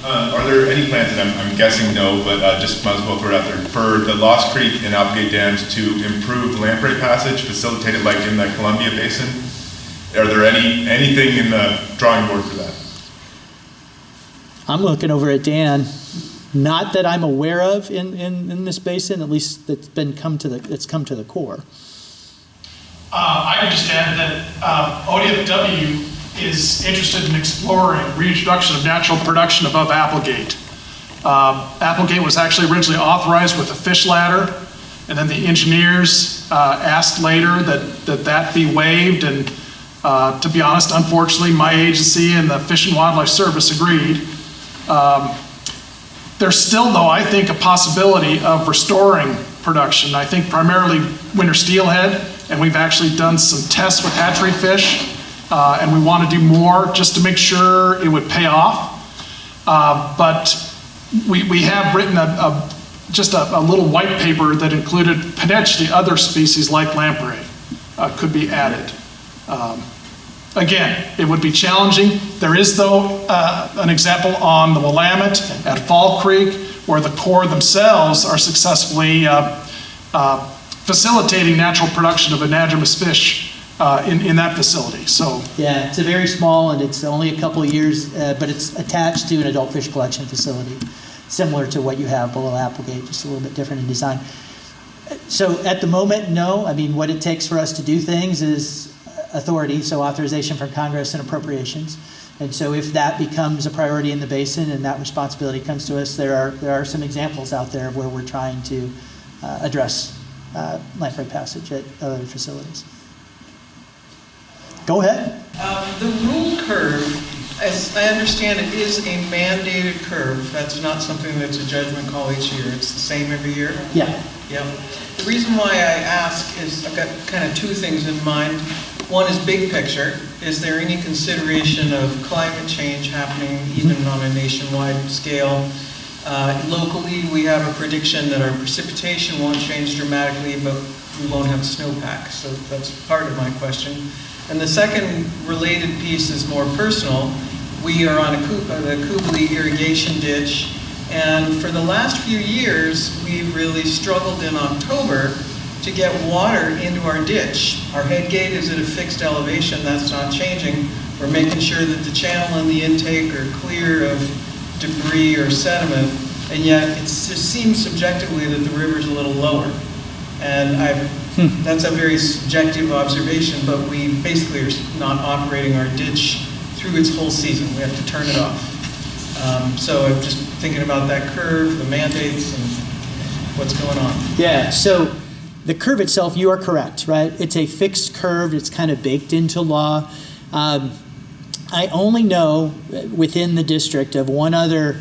Are there any plans, and I'm guessing no, but just might as well throw it out there, for the Lost Creek and Applegate dams to improve the lamprey passage, facilitate it like in the Columbia Basin? Are there anything in the drawing board for that? I'm looking over at Dan. Not that I'm aware of in this basin, at least that's come to the core. I would just add that ODFW is interested in exploring reintroduction of natural production above Applegate. Applegate was actually originally authorized with a fish ladder, and then the engineers asked later that be waived, and to be honest, unfortunately, my agency and the Fish and Wildlife Service agreed. There's still, though, I think, a possibility of restoring production. I think primarily winter steelhead, and we've actually done some tests with hatchery fish, and we want to do more just to make sure it would pay off. But we have written just a little white paper that included potentially other species like lamprey could be added. Again, it would be challenging. There is, though, an example on the Willamette at Fall Creek where the Corps themselves are successfully facilitating natural production of anadromous fish in that facility. So Yeah, it's a very small, and it's only a couple of years, but it's attached to an adult fish collection facility, similar to what you have below Applegate, just a little bit different in design. So at the moment, no. I mean, what it takes for us to do things is authority, so authorization from Congress and appropriations. And so if that becomes a priority in the basin and that responsibility comes to us, there are some examples out there where we're trying to address lamprey passage at other facilities. Go ahead. The rule curve, as I understand it, is a mandated curve. That's not something that's a judgment call each year. It's the same every year? Yeah. Yep. The reason why I ask is I've got kind of two things in mind. One is big picture. Is there any consideration of climate change happening even on a nationwide scale? Locally, we have a prediction that our precipitation won't change dramatically, but we won't have snowpack. So that's part of my question. And the second related piece is more personal. We are on the Kubley irrigation ditch, and for the last few years, we've really struggled in October to get water into our ditch. Our head gate is at a fixed elevation, that's not changing. We're making sure that the channel and the intake are clear of debris or sediment, and yet it just seems subjectively that the river's a little lower. And that's a very subjective observation, but we basically are not operating our ditch through its whole season. We have to turn it off. So I'm just thinking about that curve, the mandates, and what's going on. Yeah, so the curve itself, you are correct, right? It's a fixed curve. It's kind of baked into law. I only know within the district of one other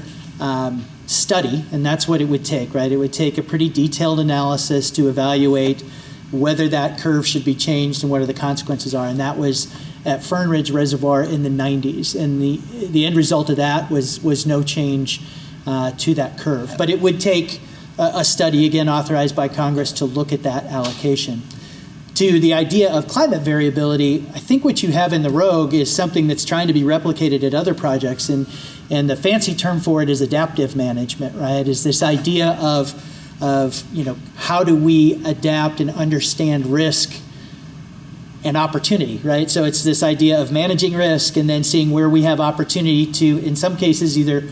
study, and that's what it would take, right? It would take a pretty detailed analysis to evaluate whether that curve should be changed and what are the consequences are. And that was at Fern Ridge Reservoir in the 90s. And the end result of that was no change to that curve. But it would take a study, again, authorized by Congress to look at that allocation. To the idea of climate variability, I think what you have in the Rogue is something that's trying to be replicated at other projects. And the fancy term for it is adaptive management, right? Is this idea of how do we adapt and understand risk and opportunity, right? So it's this idea of managing risk and then seeing where we have opportunity to, in some cases, either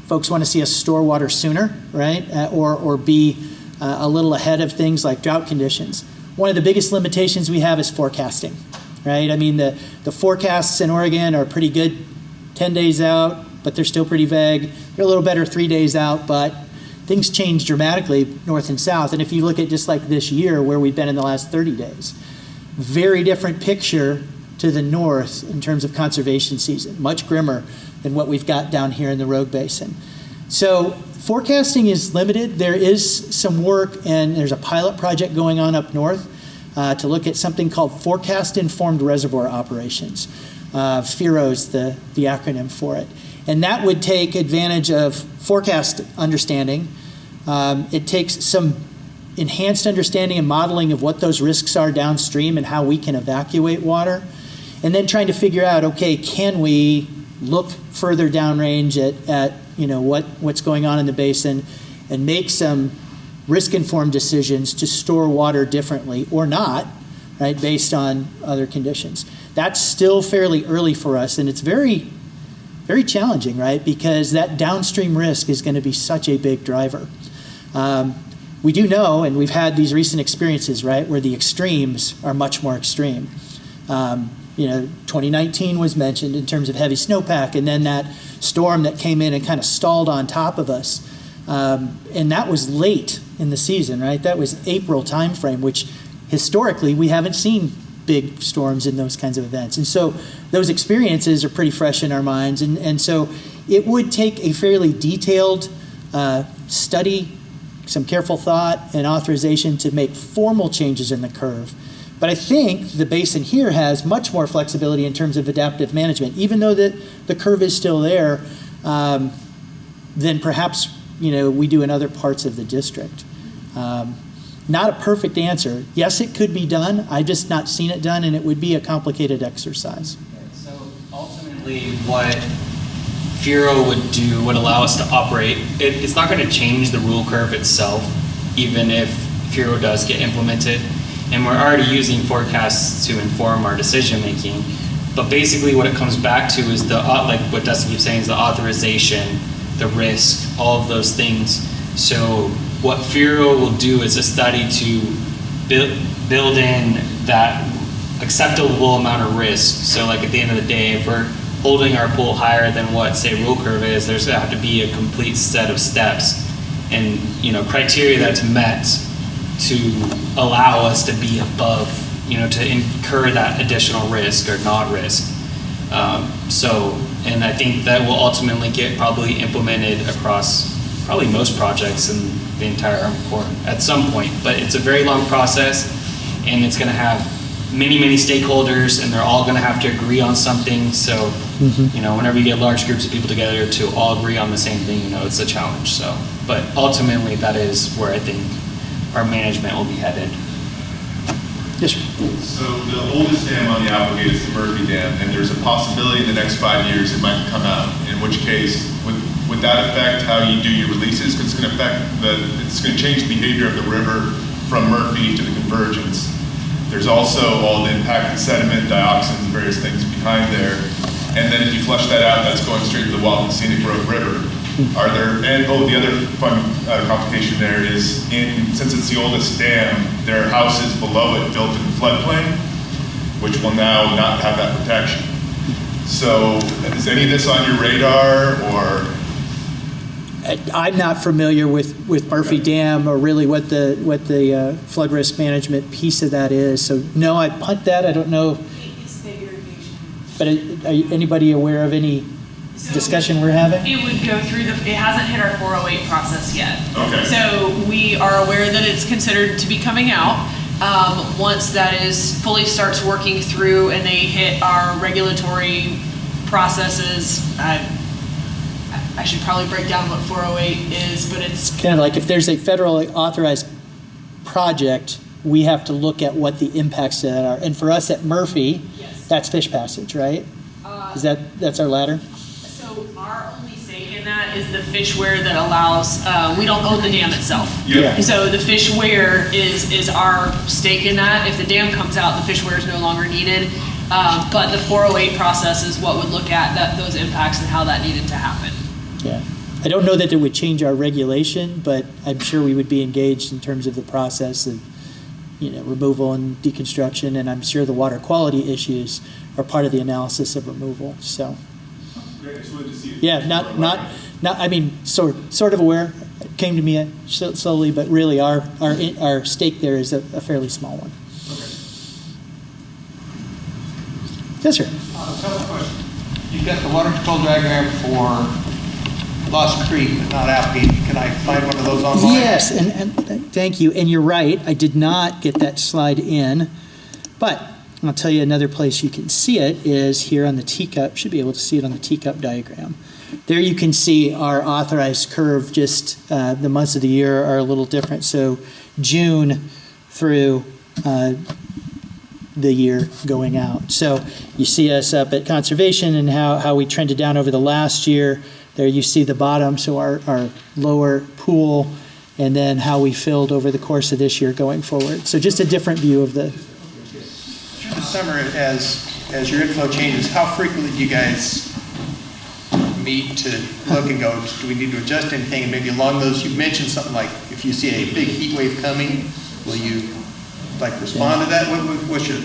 folks want to see us store water sooner, right? Or be a little ahead of things like drought conditions. One of the biggest limitations we have is forecasting, right? I mean, the forecasts in Oregon are pretty good 10 days out, but they're still pretty vague. They're a little better 3 days out, but things change dramatically north and south. And if you look at just like this year, where we've been in the last 30 days, very different picture to the north in terms of conservation season, much grimmer than what we've got down here in the Rogue Basin. So forecasting is limited. There is some work, and there's a pilot project going on up north to look at something called forecast-informed reservoir operations. FIRO's the acronym for it. And that would take advantage of forecast understanding. It takes some enhanced understanding and modeling of what those risks are downstream and how we can evacuate water. And then trying to figure out, okay, can we look further downrange at what's going on in the basin and make some risk-informed decisions to store water differently or not, right, based on other conditions. That's still fairly early for us, and it's very, very challenging, right, because that downstream risk is going to be such a big driver. We do know, and we've had these recent experiences, right, where the extremes are much more extreme. 2019 was mentioned in terms of heavy snowpack, and then that storm that came in and kind of stalled on top of us. And that was late in the season, right? That was April timeframe, which historically we haven't seen big storms in those kinds of events. And so those experiences are pretty fresh in our minds. And so it would take a fairly detailed study some careful thought and authorization to make formal changes in the curve. But I think the basin here has much more flexibility in terms of adaptive management, even though the curve is still there, than perhaps we do in other parts of the district. Not a perfect answer. Yes, it could be done. I've just not seen it done, and it would be a complicated exercise. So ultimately, what FURO would allow us to operate, it's not going to change the rule curve itself, even if FURO does get implemented. And we're already using forecasts to inform our decision making. But basically what it comes back to is like what Dustin keeps saying, is the authorization, the risk, all of those things. So what FURO will do is a study to build in that acceptable amount of risk. So like at the end of the day, if we're holding our pool higher than what, say, rule curve is, there's going to have to be a complete set of steps and criteria that's met to allow us to be above, to incur that additional risk or not risk. And I think that will ultimately get probably implemented across probably most projects in the entire Army Corps at some point. But it's a very long process, and it's going to have many, many stakeholders, and they're all going to have to agree on something. So, whenever you get large groups of people together to all agree on the same thing, it's a challenge. So, but ultimately, that is where I think our management will be headed. Yes, sir. So the oldest dam on the Applegate is the Murphy Dam, and there's a possibility in the next 5 years it might come out, in which case, would that affect how you do your releases? Because it's going to change the behavior of the river from Murphy to the convergence. There's also all the impacted sediment, dioxins, and various things behind there. And then if you flush that out, that's going straight to the Wild and Scenic Road River. The other fun complication there is, since it's the oldest dam, there are houses below it built in the floodplain, which will now not have that protection. So is any of this on your radar, or? I'm not familiar with Murphy Dam or really what the flood risk management piece of that is. So no, I punt that. I don't know. It's the irrigation. But are anybody aware of any discussion we're having? It would go through it hasn't hit our 408 process yet. Okay. So we are aware that it's considered to be coming out. Once that fully starts working through and they hit our regulatory processes, I should probably break down what 408 is, but it's kind of like if there's a federally authorized project, we have to look at what the impacts to that are. And for us at Murphy, Yes. That's fish passage, right? That's our ladder? So our only stake in that is the fish weir that allows, we don't own the dam itself. Yeah. So the fish weir is our stake in that. If the dam comes out, the fish weir is no longer needed. But the 408 process is what would look at those impacts and how that needed to happen. Yeah. I don't know that it would change our regulation, but I'm sure we would be engaged in terms of the process of, removal and deconstruction, and I'm sure the water quality issues are part of the analysis of removal. So, Great, I just wanted to see if- yeah, not. I mean, sort of aware. It came to me slowly, but really, our stake there is a fairly small one. Yes, sir. Couple questions. You've got the water control diagram for Lost Creek, but not Applegate. Can I find one of those online? Yes, and thank you. And you're right. I did not get that slide in, but I'll tell you another place you can see it is here on the teacup. Should be able to see it on the teacup diagram. There you can see our authorized curve. Just the months of the year are a little different. So June through the year going out. So you see us up at conservation and how we trended down over the last year. There you see the bottom, so our lower pool, and then how we filled over the course of this year going forward. So just a different view of the... Through the summer, as your inflow changes, how frequently do you guys meet to look and go, do we need to adjust anything? And maybe along those, you mentioned something like, if you see a big heat wave coming, will you respond to that?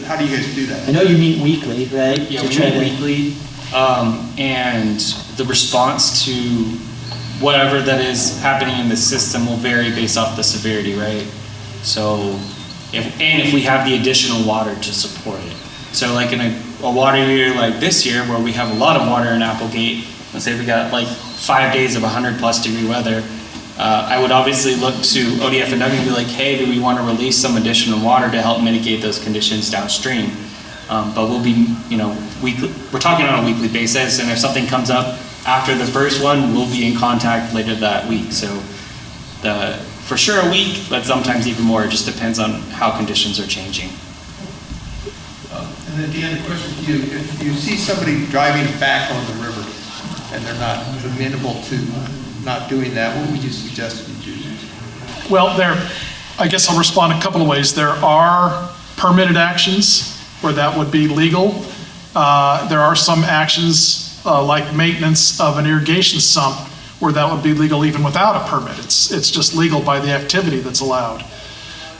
How do you guys do that? I know you meet weekly, right? Yeah, To we try meet to- weekly, and the response to whatever that is happening in the system will vary based off the severity, right? So, if we have the additional water to support it. So like in a water year like this year, where we have a lot of water in Applegate, let's say we got like 5 days of 100+ degree weather, I would obviously look to ODF and W and be like, hey, do we want to release some additional water to help mitigate those conditions downstream? But we'll be, weekly, we're talking on a weekly basis, and if something comes up after the first one, we'll be in contact later that week. So for sure a week, but sometimes even more. It just depends on how conditions are changing. And then Dan, a question for you. If you see somebody driving back on the river and they're not amenable to not doing that, what would you suggest you do? Well, I guess I'll respond a couple of ways. There are permitted actions where that would be legal. There are some actions like maintenance of an irrigation sump where that would be legal even without a permit. It's just legal by the activity that's allowed.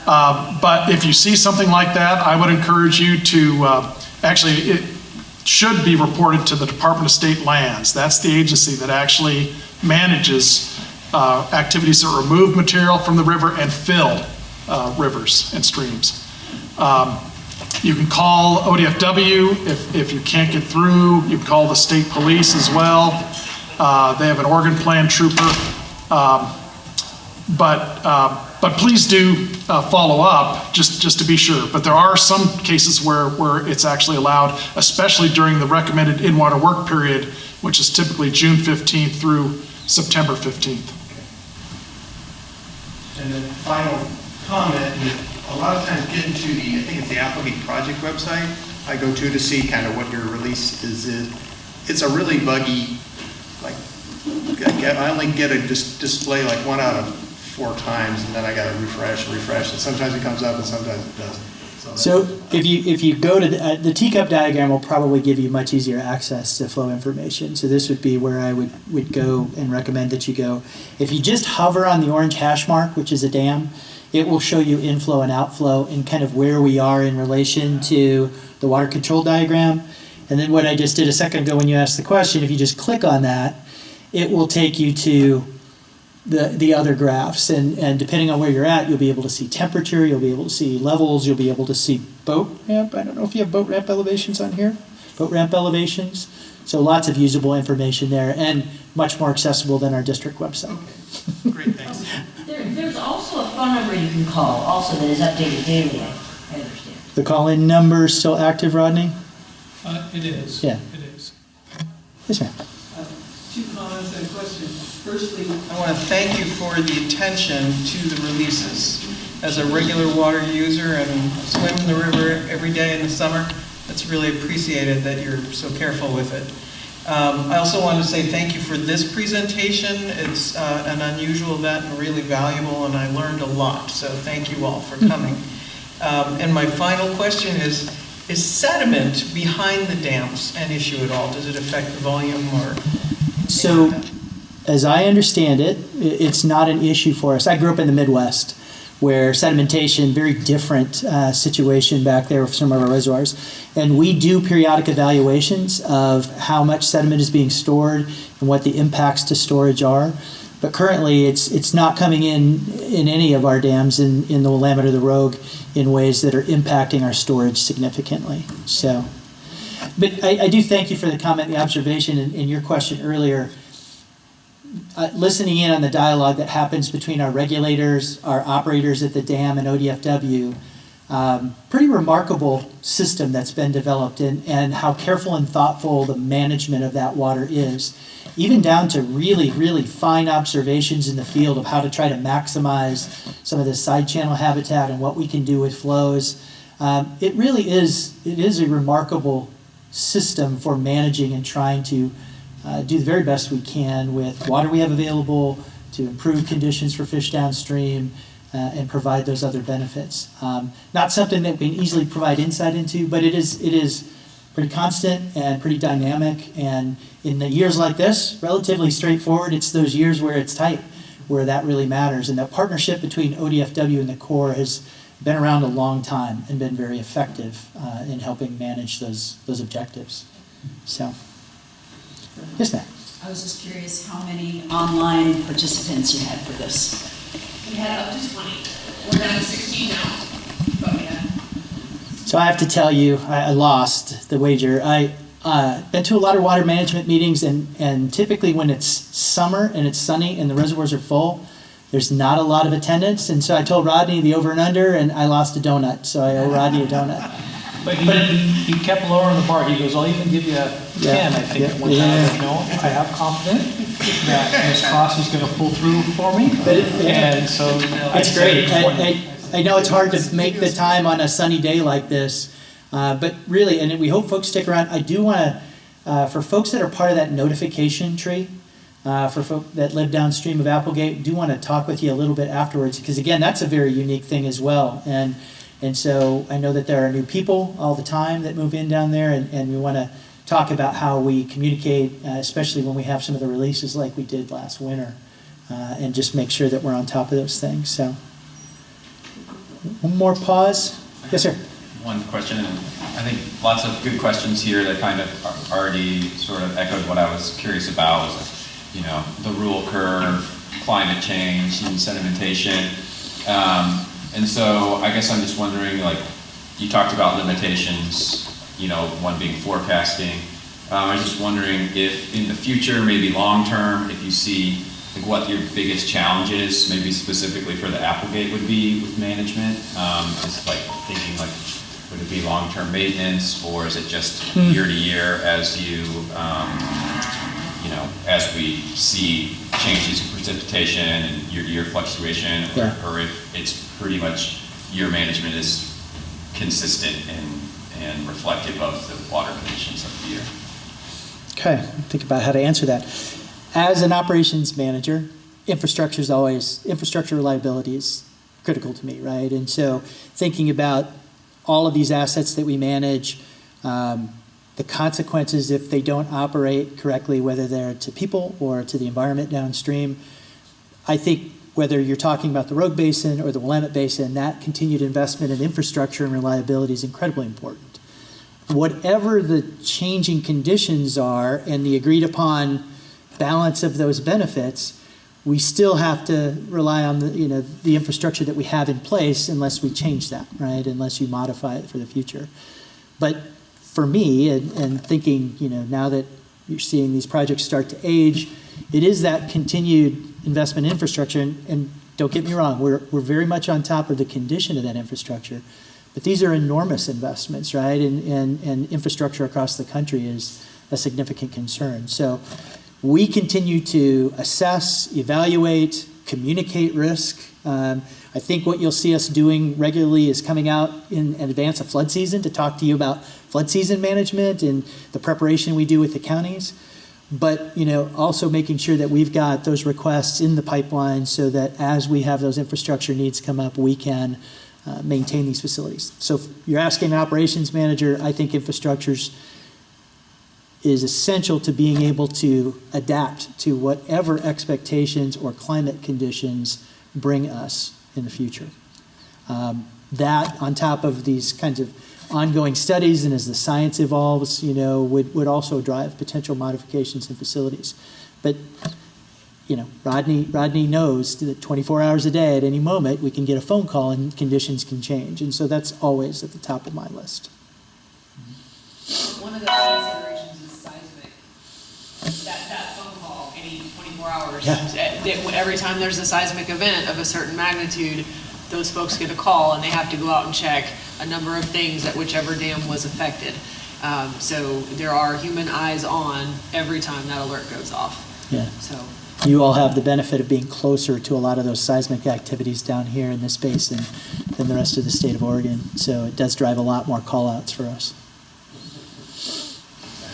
But if you see something like that, I would encourage you to, actually, it should be reported to the Department of State Lands. That's the agency that actually manages activities that remove material from the river and fill rivers and streams. You can call ODFW if you can't get through. You can call the state police as well. They have an organ plan trooper. But please do follow up just to be sure. But there are some cases where it's actually allowed, especially during the recommended in-water work period, which is typically June 15th through September 15th. And then final comment, a lot of times getting to I think it's the Applegate Project website, I go to see kind of what your release is. It's a really buggy, like, I only get a display like 1 out of 4 times, and then I got to refresh, and sometimes it comes up and sometimes it doesn't. So if you go to the teacup diagram will probably give you much easier access to flow information. So this would be where I would go and recommend that you go. If you just hover on the orange hash mark, which is a dam, it will show you inflow and outflow and kind of where we are in relation to the water control diagram. And then what I just did a second ago when you asked the question, if you just click on that, it will take you to the other graphs, and depending on where you're at, you'll be able to see temperature, you'll be able to see levels, you'll be able to see boat ramp. I don't know if you have boat ramp elevations on here. Boat ramp elevations. So lots of usable information there, and much more accessible than our district website. Okay. Great, thanks. There's also a phone number you can call, also that is updated daily, I understand. The call-in number is still active, Rodney? It is. Yeah. It is. Yes, ma'am. 2 comments and a question. Firstly, I want to thank you for the attention to the releases. As a regular water user and swim in the river every day in the summer, it's really appreciated that you're so careful with it. I also want to say thank you for this presentation. It's an unusual event and really valuable, and I learned a lot, so thank you all for coming. And my final question is sediment behind the dams an issue at all? Does it affect the volume or? So, as I understand it, it's not an issue for us. I grew up in the Midwest, where sedimentation, very different situation back there with some of our reservoirs. And we do periodic evaluations of how much sediment is being stored and what the impacts to storage are. But currently, it's not coming in any of our dams in the Willamette or the Rogue in ways that are impacting our storage significantly. So, but I do thank you for the comment, the observation, and your question earlier. Listening in on the dialogue that happens between our regulators, our operators at the dam, and ODFW, pretty remarkable system that's been developed, and how careful and thoughtful the management of that water is, even down to really, really fine observations in the field of how to try to maximize some of the side channel habitat and what we can do with flows. It really is a remarkable system for managing and trying to do the very best we can with water we have available to improve conditions for fish downstream and provide those other benefits. Not something that we can easily provide insight into, but it is pretty constant and pretty dynamic. And in the years like this, relatively straightforward. It's those years where it's tight, where that really matters. And that partnership between ODFW and the Corps has been around a long time and been very effective in helping manage those objectives. So. Yes, ma'am. I was just curious how many online participants you had for this. We had up to 20. We're down to 16 now. But yeah. So I have to tell you, I lost the wager. I been to a lot of water management meetings, and typically when it's summer and it's sunny and the reservoirs are full, there's not a lot of attendance. And so I told Rodney the over and under, and I lost a donut. So I owe Rodney a donut. But he kept lowering the bar. He goes, I'll even give you a 10, I think, at one time. I said, no, I have confidence that Ms. Cross is going to pull through for me. And so it's great. I know it's hard to make the time on a sunny day like this, but really, and we hope folks stick around. I do want to, for folks that are part of that notification tree, for folks that live downstream of Applegate, do want to talk with you a little bit afterwards, because again, that's a very unique thing as well. And so I know that there are new people all the time that move in down there, and we want to talk about how we communicate, especially when we have some of the releases like we did last winter, and just make sure that we're on top of those things. So one more pause. Yes, sir. One question, and I think lots of good questions here that kind of already sort of echoed what I was curious about, was, you know, the rule curve, climate change, and sedimentation. And so I guess I'm just wondering, like, you talked about limitations, you know, one being forecasting. I was just wondering if in the future, maybe long term, if you see like what your biggest challenges, maybe specifically for the Applegate, would be with management. Just like thinking like, would it be long-term maintenance, or is it just year to year as you, you know, as we see changes in precipitation and year fluctuation, or if it's pretty much your management is consistent and reflective of the water conditions of the year? Okay, think about how to answer that. As an operations manager, infrastructure reliability is critical to me, right? And so thinking about all of these assets that we manage, the consequences if they don't operate correctly, whether they're to people or to the environment downstream. I think whether you're talking about the Rogue Basin or the Willamette Basin, that continued investment in infrastructure and reliability is incredibly important. Whatever the changing conditions are and the agreed upon balance of those benefits, we still have to rely on the infrastructure that we have in place unless we change that, right? Unless you modify it for the future. But for me, and thinking, now that you're seeing these projects start to age, it is that continued investment in infrastructure. And don't get me wrong, we're very much on top of the condition of that infrastructure. But these are enormous investments, right? And infrastructure across the country is a significant concern. So we continue to assess, evaluate, communicate risk. I think what you'll see us doing regularly is coming out in advance of flood season to talk to you about flood season management and the preparation we do with the counties. But also making sure that we've got those requests in the pipeline so that as we have those infrastructure needs come up, we can maintain these facilities. So if you're asking an operations manager, I think infrastructure is essential to being able to adapt to whatever expectations or climate conditions bring us in the future. That on top of these kinds of ongoing studies and as the science evolves, would also drive potential modifications in facilities. But Rodney knows that 24 hours a day at any moment we can get a phone call and conditions can change. And so that's always at the top of my list. One of the considerations is seismic. That phone call any 24 hours. Yeah. Every time there's a seismic event of a certain magnitude, those folks get a call and they have to go out and check a number of things at whichever dam was affected. So there are human eyes on every time that alert goes off. Yeah. So you all have the benefit of being closer to a lot of those seismic activities down here in this basin than the rest of the state of Oregon. So it does drive a lot more call-outs for us.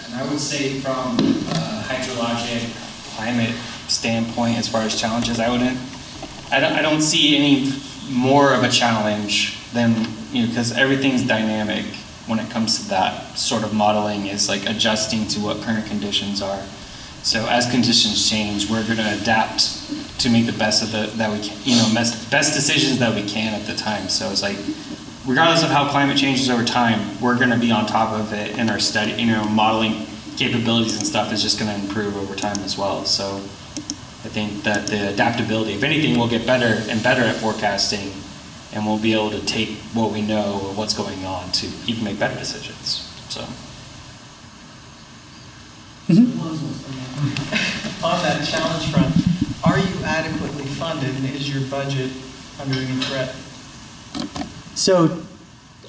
And I would say from a hydrologic climate standpoint, as far as challenges, I don't see any more of a challenge than, because everything's dynamic when it comes to that sort of modeling, is like adjusting to what current conditions are. So as conditions change, we're going to adapt to make the best of that we can, best decisions that we can at the time. So it's like, regardless of how climate changes over time, we're going to be on top of it in our study, modeling capabilities and stuff is just going to improve over time as well. So I think that the adaptability, if anything, we'll get better and better at forecasting, and we'll be able to take what we know or what's going on to even make better decisions. So. On that challenge front, are you adequately funded and is your budget under any threat? So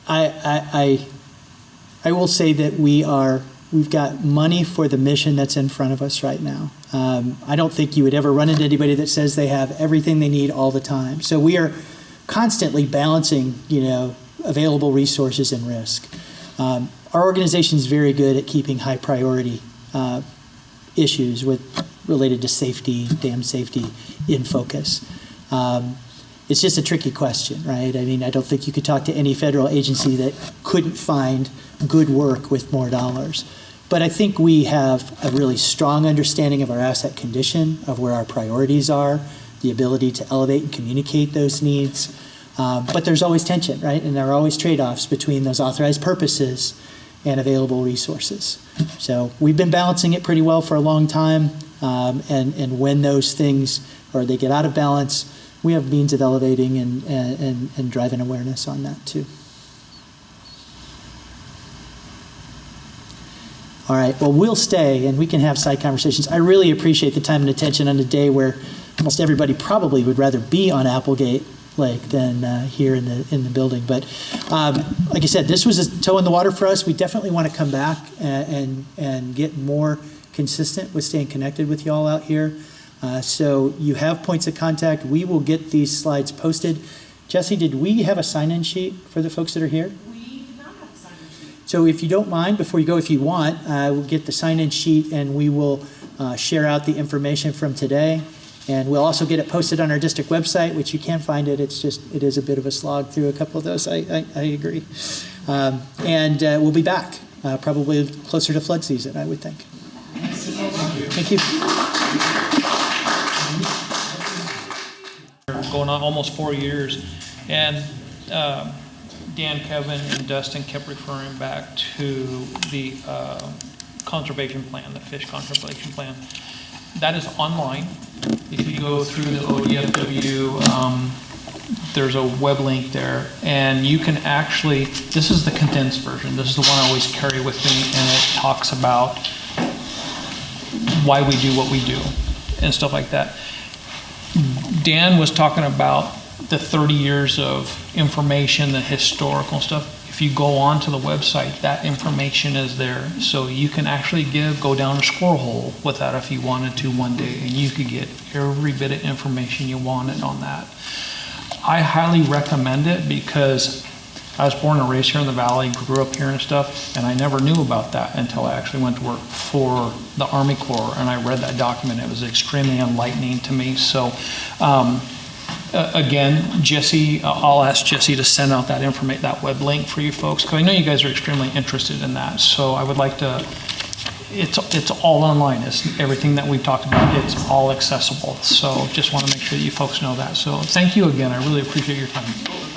I will say that we've got money for the mission that's in front of us right now. I don't think you would ever run into anybody that says they have everything they need all the time. So we are constantly balancing, available resources and risk. Our organization is very good at keeping high priority issues related to safety, dam safety, in focus. It's just a tricky question, right? I mean, I don't think you could talk to any federal agency that couldn't find good work with more dollars. But I think we have a really strong understanding of our asset condition, of where our priorities are, the ability to elevate and communicate those needs. But there's always tension, right? And there are always trade-offs between those authorized purposes and available resources. So we've been balancing it pretty well for a long time. And when those things, or they get out of balance, we have means of elevating and driving awareness on that too. All right, well, we'll stay and we can have side conversations. I really appreciate the time and attention on a day where almost everybody probably would rather be on Applegate Lake than here in the building. But like I said, this was a toe in the water for us. We definitely want to come back and get more consistent with staying connected with you all out here. So you have points of contact. We will get these slides posted. Jesse, did we have a sign-in sheet for the folks that are here? We did not have a sign-in sheet. So if you don't mind, before you go, if you want, we'll get the sign-in sheet and we will share out the information from today. And we'll also get it posted on our district website, which you can find it. It is a bit of a slog through a couple of those. I agree. And we'll be back probably closer to flood season, I would think. Thank you. Going on almost 4 years, and Dan, Kevin, and Dustin kept referring back to the conservation plan, the fish conservation plan. That is online. If you go through the ODFW, there's a web link there, and you can actually, this is the condensed version. This is the one I always carry with me, and it talks about why we do what we do and stuff like that. Dan was talking about the 30 years of information, the historical stuff. If you go onto the website, that information is there. So you can actually go down a squirrel hole with that if you wanted to one day, and you could get every bit of information you wanted on that. I highly recommend it because I was born and raised here in the valley, grew up here and stuff, and I never knew about that until I actually went to work for the Army Corps, and I read that document. It was extremely enlightening to me. So again, Jesse, I'll ask Jesse to send out that web link for you folks, because I know you guys are extremely interested in that. So I would like to, it's all online. It's everything that we've talked about. It's all accessible. So just want to make sure that you folks know that. So thank you again. I really appreciate your time.